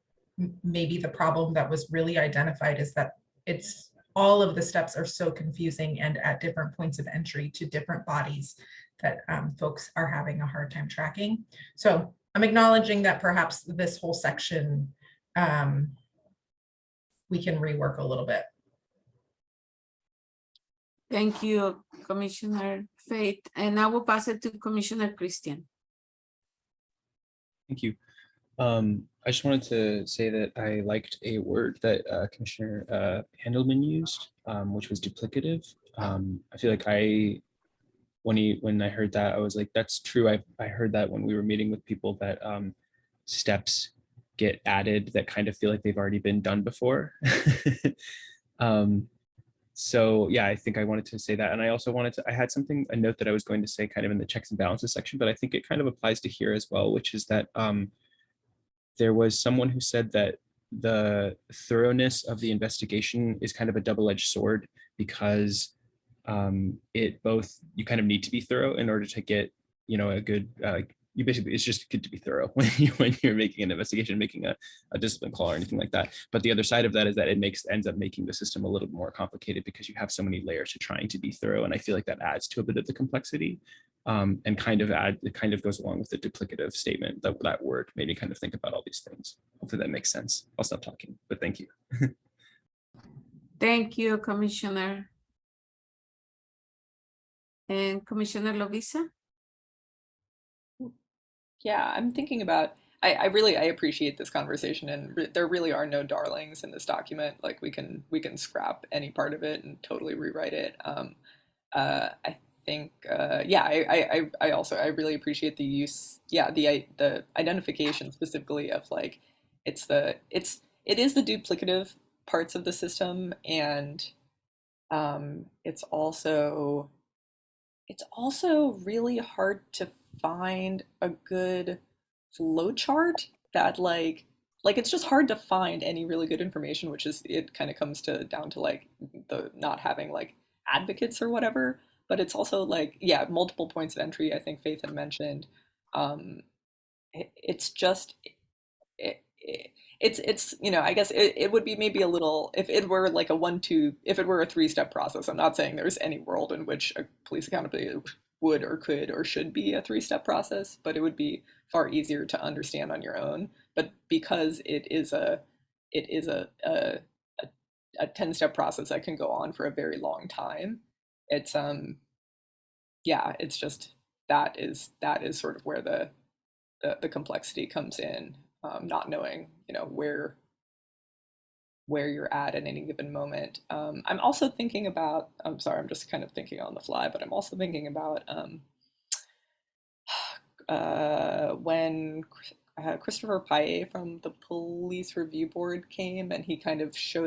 maybe the problem that was really identified is that it's all of the steps are so confusing and at different points of entry to different bodies that folks are having a hard time tracking. So I'm acknowledging that perhaps this whole section we can rework a little bit. Thank you, Commissioner Faith. And I will pass it to Commissioner Christian. Thank you. I just wanted to say that I liked a word that Commissioner Handelman used, which was duplicative. I feel like when I heard that, I was like, that's true. I heard that when we were meeting with people that steps get added that kind of feel like they've already been done before. So yeah, I think I wanted to say that. And I also I had a note that I was going to say kind of in the checks and balances section, but I think it kind of applies to here as well, which is that there was someone who said that the thoroughness of the investigation is kind of a double-edged sword, because you kind of need to be thorough in order to get, a good, it's just good to be thorough when you're making an investigation, making a discipline call or anything like that. But the other side of that is that it ends up making the system a little more complicated because you have so many layers to trying to be thorough. And I feel like that adds to a bit of the complexity, and it kind of goes along with the duplicative statement. That word made me kind of think about all these things. Hopefully that makes sense. I'll stop talking, but thank you. Thank you, Commissioner. And Commissioner Lovisa? Yeah, I'm thinking about, I appreciate this conversation, and there really are no darlings in this document. Like we can scrap any part of it and totally rewrite it. I think, I really appreciate the use, the identification specifically of like, it is the duplicative parts of the system, and it's also really hard to find a good flow chart that like it's just hard to find any really good information, which is, it kind of comes down to like the not having like advocates or whatever. But it's also like, yeah, multiple points of entry, I think Faith had mentioned. It's just it's I guess it would be maybe a little, if it were like if it were a 3-step process. I'm not saying there's any world in which a police accountability would or could or should be a 3-step process, but it would be far easier to understand on your own. But because it is a 10-step process that can go on for a very long time, it's it's just, that is sort of where the complexity comes in, not knowing where you're at any given moment. I'm also thinking about, I'm sorry, I'm just kind of thinking on the fly, but I'm also thinking about when Christopher Paye from the Police Review Board came, and he did show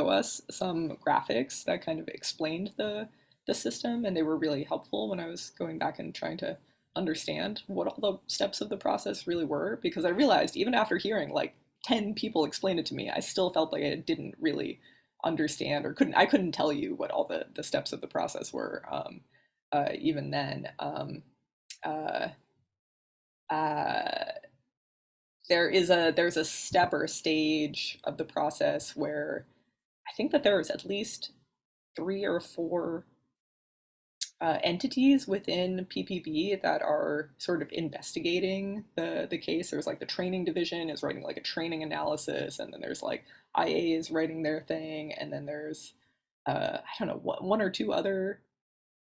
us some graphics that kind of explained the system, and they were really helpful when I was going back and trying to understand what all the steps of the process really were, because I realized even after hearing like 10 people explain it to me, I still felt like I didn't really understand, or I couldn't tell you what all the steps of the process were, even then. There's a step or a stage of the process where I think that there's at least 3 or 4 entities within PPB that are sort of investigating the case. There's like the training division is writing like a training analysis, and then there's like IA is writing their thing, and then there's I don't know, 1 or 2 other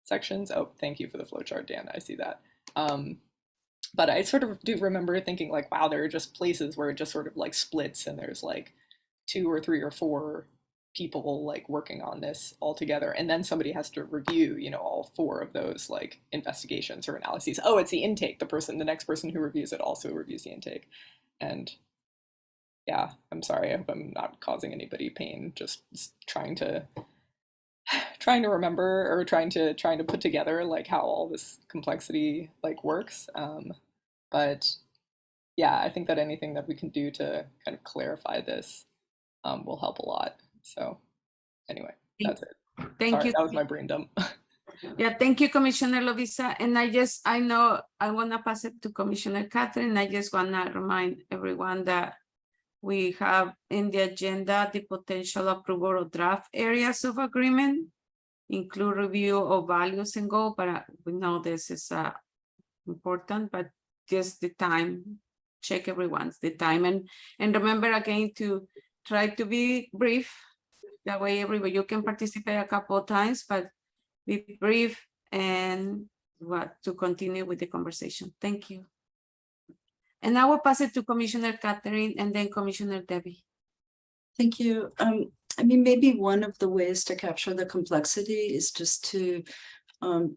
sections. Oh, thank you for the flowchart, Dan. I see that. But I sort of do remember thinking like, wow, there are just places where it just sort of like splits, and there's like 2 or 3 or 4 people like working on this all together, and then somebody has to review, you know, all 4 of those like investigations or analyses. Oh, it's the intake. The next person who reviews it also reviews the intake. And yeah, I'm sorry, I hope I'm not causing anybody pain, just trying to remember, or trying to put together like how all this complexity like works. But yeah, I think that anything that we can do to kind of clarify this will help a lot. So anyway, that's it. Thank Sorry, you. that was my brain dump. Yeah, thank you, Commissioner Lovisa. And I know I want to pass it to Commissioner Catherine. I just want to remind everyone that we have in the agenda the potential approval of draft areas of agreement, include review of values and goal, but we know this is important, but just the time, check everyone's the time. And remember again to try to be brief. That way everybody, you can participate a couple of times, but be brief and to continue with the conversation. Thank you. And I will pass it to Commissioner Catherine and then Commissioner Debbie. Thank you. I mean, maybe one of the ways to capture the complexity is just to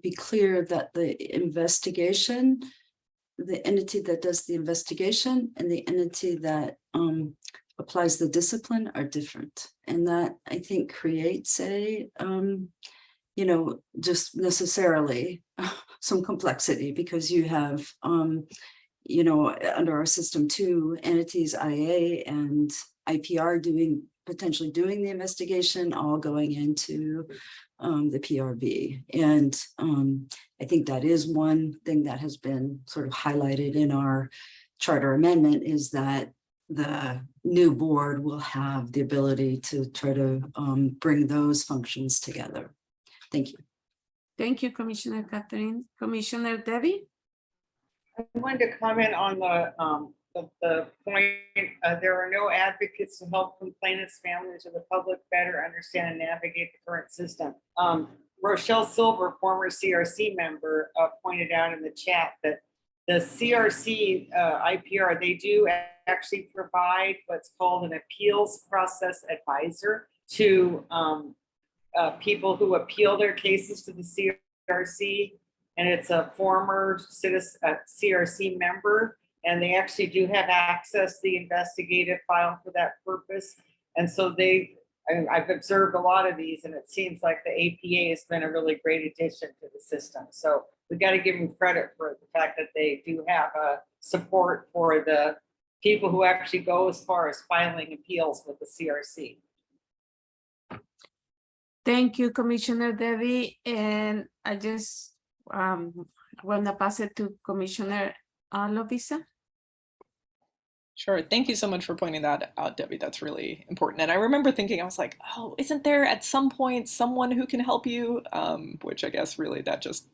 be clear that the investigation, the entity that does the investigation and the entity that applies the discipline are different. And that, I think, creates a, you know, just necessarily some complexity, because you have, you know, under our system 2 entities, IA and IPR potentially doing the investigation, all going into the PRB. And I think that is one thing that has been sort of highlighted in our charter amendment, is that the new board will have the ability to try to bring those functions together. Thank you. Thank you, Commissioner Catherine. Commissioner Debbie? I wanted to comment on the point, there are no advocates to help complainants, families, or the public better understand and navigate the current system. Rochelle Silver, former CRC member, pointed out in the chat that the CRC IPR, they do actually provide what's called an appeals process advisor to people who appeal their cases to the CRC. And it's a former citizen, CRC member, and they actually do have access to the investigative file for that purpose. And so I've observed a lot of these, and it seems like the APA has been a really great addition to the system. So we got to give them credit for the fact that they do have a support for the people who actually go as far as filing appeals with the CRC. Thank you, Commissioner Debbie. And I just want to pass it to Commissioner Lovisa. Sure. Thank you so much for pointing that out, Debbie. That's really important. And I remember thinking, I was like, oh, isn't there at some point someone who can help you? Which I guess really that just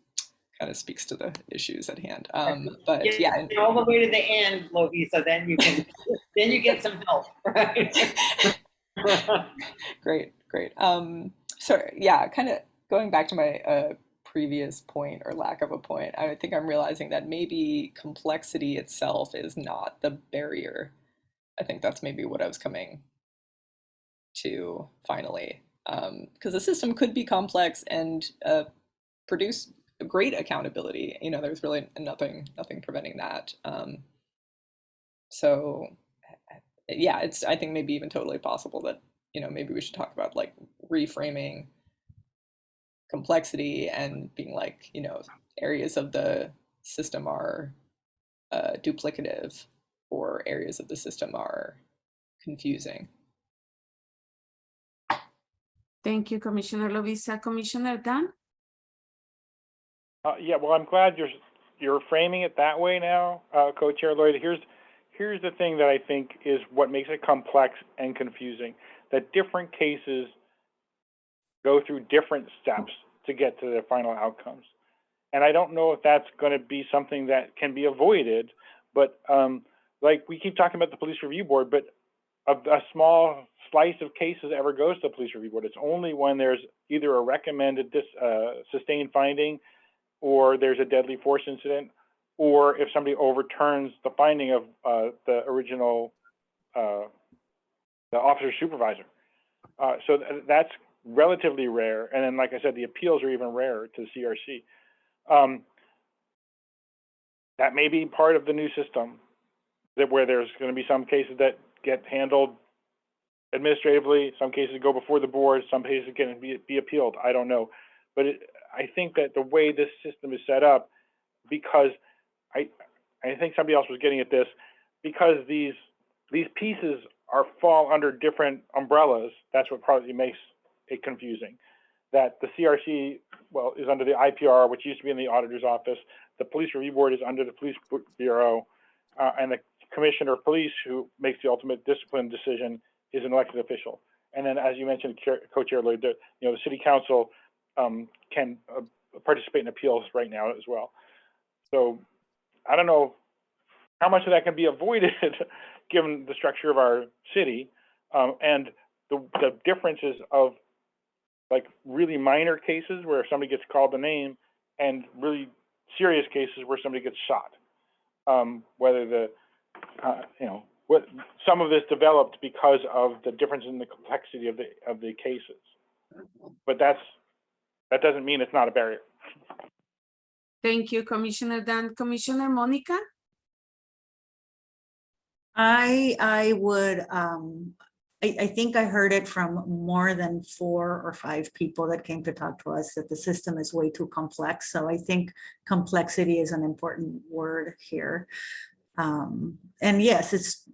kind of speaks to the issues at hand. But yeah. All the way to the end, Lovisa, then you can, then you get some help, right? Great. So yeah, kind of going back to my previous point or lack of a point, I think I'm realizing that maybe complexity itself is not the barrier. I think that's maybe what I was coming to finally, because the system could be complex and produce great accountability. You know, there's really nothing preventing that. So yeah, it's, I think maybe even totally possible that, you know, maybe we should talk about like reframing complexity and being like, you know, areas of the system are duplicative or areas of the system are confusing. Thank you, Commissioner Lovisa. Commissioner Dan? Yeah, well, I'm glad you're framing it that way now, Co-Chair Lloyd. Here's the thing that I think is what makes it complex and confusing, that different cases go through different steps to get to their final outcomes. And I don't know if that's going to be something that can be avoided, but like we keep talking about the Police Review Board, but a small slice of cases ever goes to the Police Review Board. It's only when there's either a recommended sustained finding, or there's a deadly force incident, or if somebody overturns the finding of the original the officer supervisor. That's relatively rare. And then, like I said, the appeals are even rarer to the CRC. That may be part of the new system, that where there's going to be some cases that get handled administratively, some cases go before the board, some cases can be appealed. I don't know. But I think that the way this system is set up, because I think somebody else was getting at this, because these pieces fall under different umbrellas, that's what probably makes it confusing. That the CRC, well, is under the IPR, which used to be in the auditor's office. The police review board is under the police bureau, and the commissioner of police, who makes the ultimate discipline decision, is an elected official. And then, as you mentioned, co-chair Lloyd, the city council can participate in appeals right now as well. So I don't know how much of that can be avoided given the structure of our city, and the differences of like really minor cases where somebody gets called a name and really serious cases where somebody gets shot. Whether the what some of this developed because of the difference in the complexity of the cases, but that doesn't mean it's not a barrier. Thank you, Commissioner Dan. Commissioner Monica? I would, I think I heard it from more than 4 or 5 people that came to talk to us that the system is way too complex. So I think complexity is an important word here. And yes, it's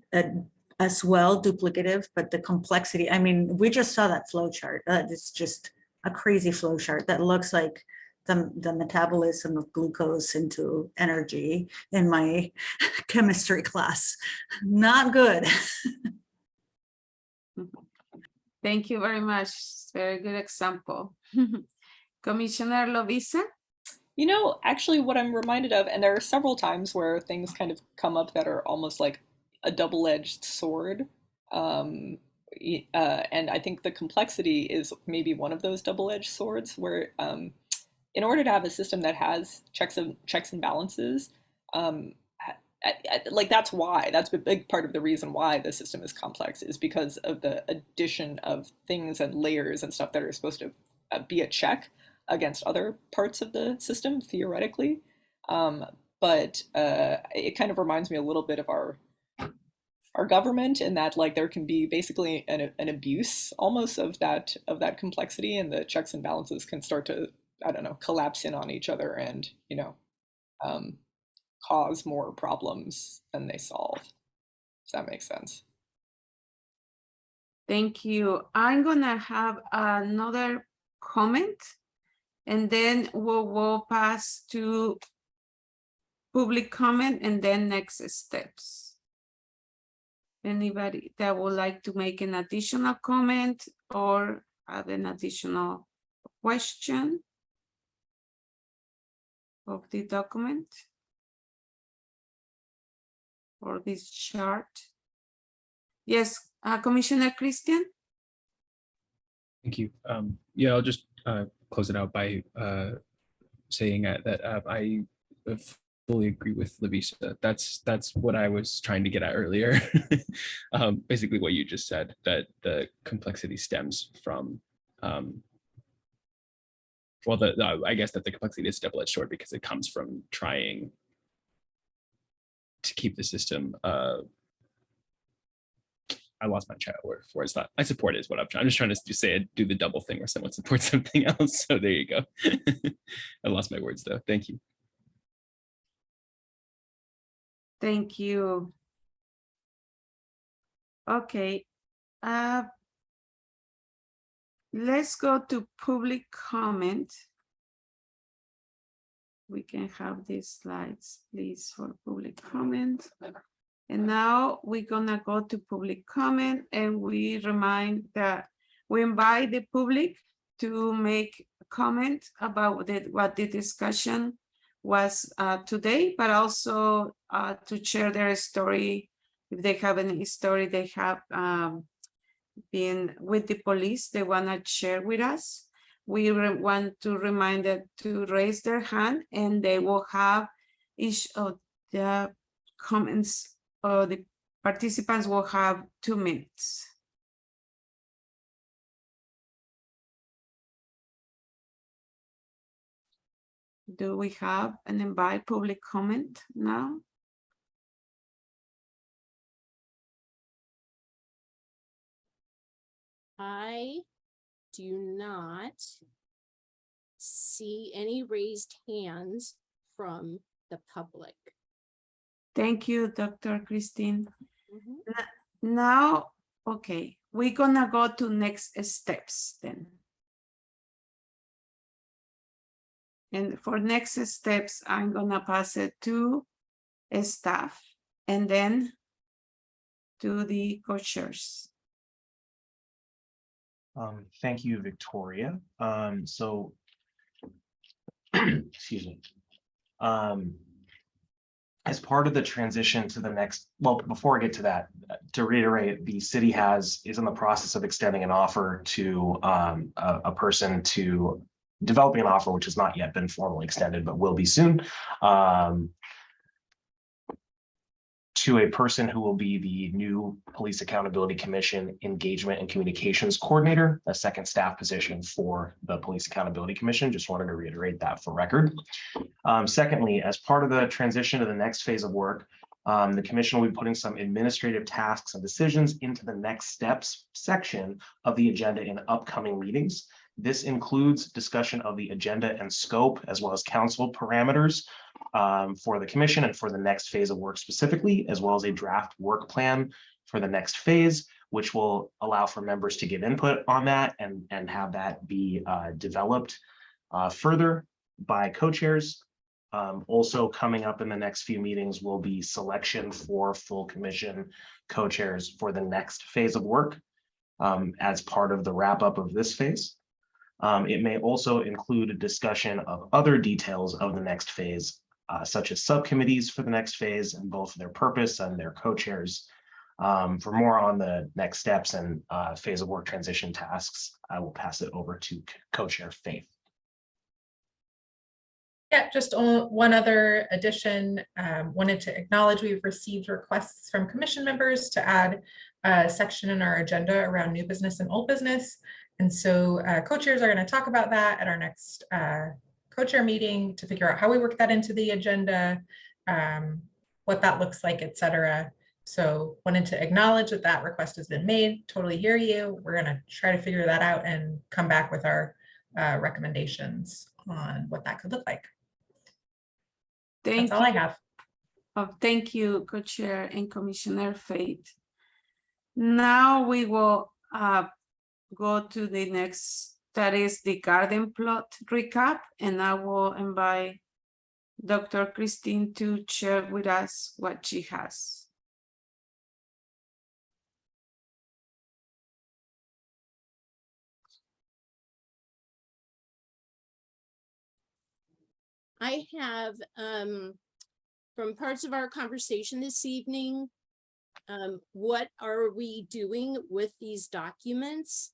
as well duplicative, but the complexity, I mean, we just saw that flow chart. It's just a crazy flow chart that looks like the metabolism of glucose into energy in my chemistry class. Not good. Thank you very much. Very good example. Commissioner Lovisa? Actually what I'm reminded of, and there are several times where things kind of come up that are almost like a double-edged sword. And I think the complexity is maybe one of those double-edged swords where in order to have a system that has checks and balances, like that's a big part of the reason why the system is complex, is because of the addition of things and layers and stuff that are supposed to be a check against other parts of the system theoretically. But it kind of reminds me a little bit of our government, in that like there can be basically an abuse almost of that complexity, and the checks and balances can start to, I don't know, collapse in on each other and cause more problems than they solve. Does that make sense? Thank you. I'm gonna have another comment, and then we'll pass to public comment and then next steps. Anybody that would like to make an additional comment or have an additional question of the document or this chart? Yes, Commissioner Christian? Thank you. Yeah, I'll just close it out by saying that I fully agree with Lavisa. That's what I was trying to get at earlier. Basically what you just said, that the complexity stems from, well, I guess that the complexity is a double-edged sword because it comes from trying to keep the system, I lost my trail of words. I support it is what I'm just trying to say, do the double thing where someone supports something else. So there you go. I lost my words though. Thank you. Thank you. Okay. Let's go to public comment. We can have these slides, please, for public comment. And now we're gonna go to public comment, and we remind that we invite the public to make comment about what the discussion was today, but also to share their story. If they have any story they have been with the police, they wanna share with us. We want to remind them to raise their hand, and they will have each of the comments, or the participants will have 2 minutes. Do we have an invite public comment now? I do not see any raised hands from the public. Thank you, Dr. Christine. Mhm. Now, okay, we're gonna go to next steps then. And for next steps, I'm gonna pass it to staff and then to the co-chairs. Thank you, Victoria. So, excuse me. As part of the transition to the next, well, before I get to that, to reiterate, the city is in the process of extending an offer to a person to developing an offer, which has not yet been formally extended, but will be soon, to a person who will be the new Police Accountability Commission Engagement and Communications Coordinator, a second staff position for the Police Accountability Commission. Just wanted to reiterate that for record. Secondly, as part of the transition to the next phase of work, the commission will be putting some administrative tasks and decisions into the next steps section of the agenda in upcoming meetings. This includes discussion of the agenda and scope, as well as council parameters for the commission and for the next phase of work specifically, as well as a draft work plan for the next phase, which will allow for members to give input on that and have that be developed further by co-chairs. Also coming up in the next few meetings will be selection for full commission co-chairs for the next phase of work as part of the wrap up of this phase. It may also include a discussion of other details of the next phase, such as subcommittees for the next phase and both their purpose and their co-chairs. For more on the next steps and phase of work transition tasks, I will pass it over to co-chair Faith. Yeah, just one other addition. Wanted to acknowledge we've received requests from commission members to add a section in our agenda around new business and old business. And so co-chairs are going to talk about that at our next co-chair meeting to figure out how we work that into the agenda, what that looks like, etc. So wanted to acknowledge that that request has been made. Totally hear you. We're going to try to figure that out and come back with our recommendations on what that could look like. That's all I have. Thank you, Co-Chair and Commissioner Faith. Now we will go to the next, that is the garden plot recap, and I will invite Dr. Christine to share with us what she has. I have, from parts of our conversation this evening, what are we doing with these documents?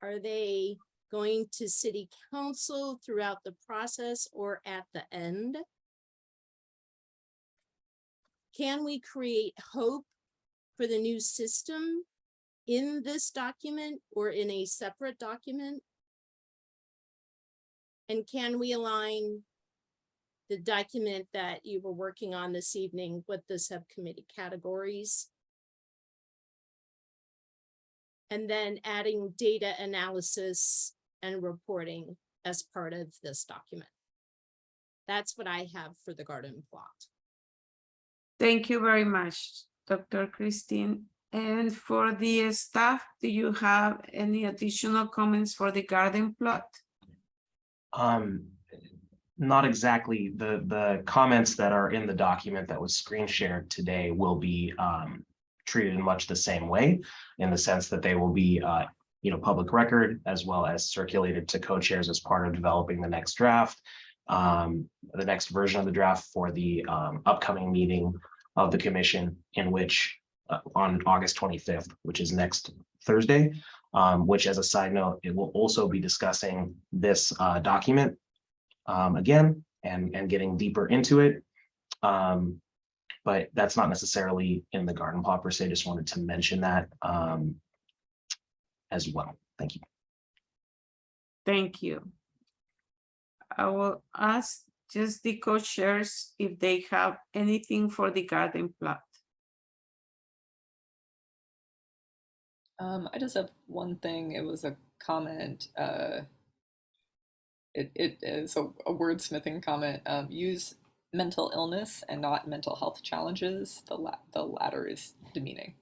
Are they going to city council throughout the process or at the end? Can we create hope for the new system in this document or in a separate document? And can we align the document that you were working on this evening with the subcommittee categories? And then adding data analysis and reporting as part of this document. That's what I have for the garden plot. Thank you very much, Dr. Christine. And for the staff, do you have any additional comments for the garden plot? Not exactly. The comments that are in the document that was screen shared today will be treated in much the same way, in the sense that they will be public record, as well as circulated to co-chairs as part of developing the next draft, the next version of the draft for the upcoming meeting of the commission, in which on August 25th, which is next Thursday, which, as a side note, it will also be discussing this document again and getting deeper into it. But that's not necessarily in the garden plot per se. Just wanted to mention that as well. Thank you. Thank you. I will ask just the co-chairs if they have anything for the garden plot. I just have one thing. It was a comment. It is a wordsmithing comment. Use mental illness and not mental health challenges. The latter is demeaning.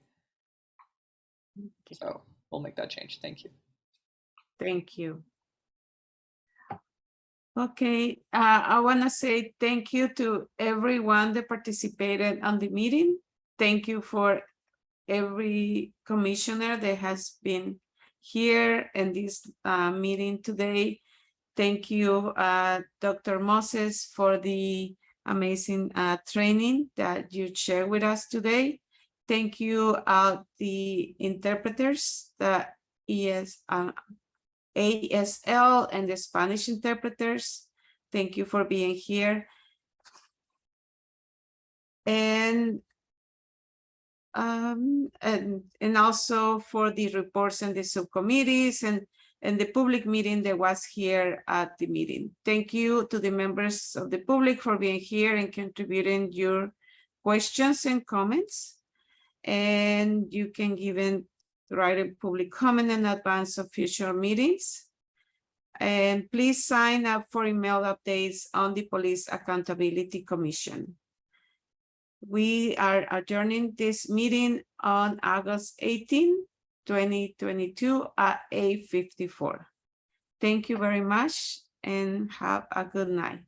So we'll make that change. Thank you. Thank you. Okay, I want to say thank you to everyone that participated on the meeting. Thank you for every commissioner that has been here in this meeting today. Thank you, Dr. Moses, for the amazing training that you shared with us today. Thank you, the interpreters, the ASL and the Spanish interpreters. Thank you for being here. And also for the reports and the subcommittees and the public meeting that was here at the meeting. Thank you to the members of the public for being here and contributing your questions and comments. And you can even write a public comment in advance of future meetings. And please sign up for email updates on the Police Accountability Commission. We are adjourning this meeting on August 18, 2022 at 8:54. Thank you very much and have a good night.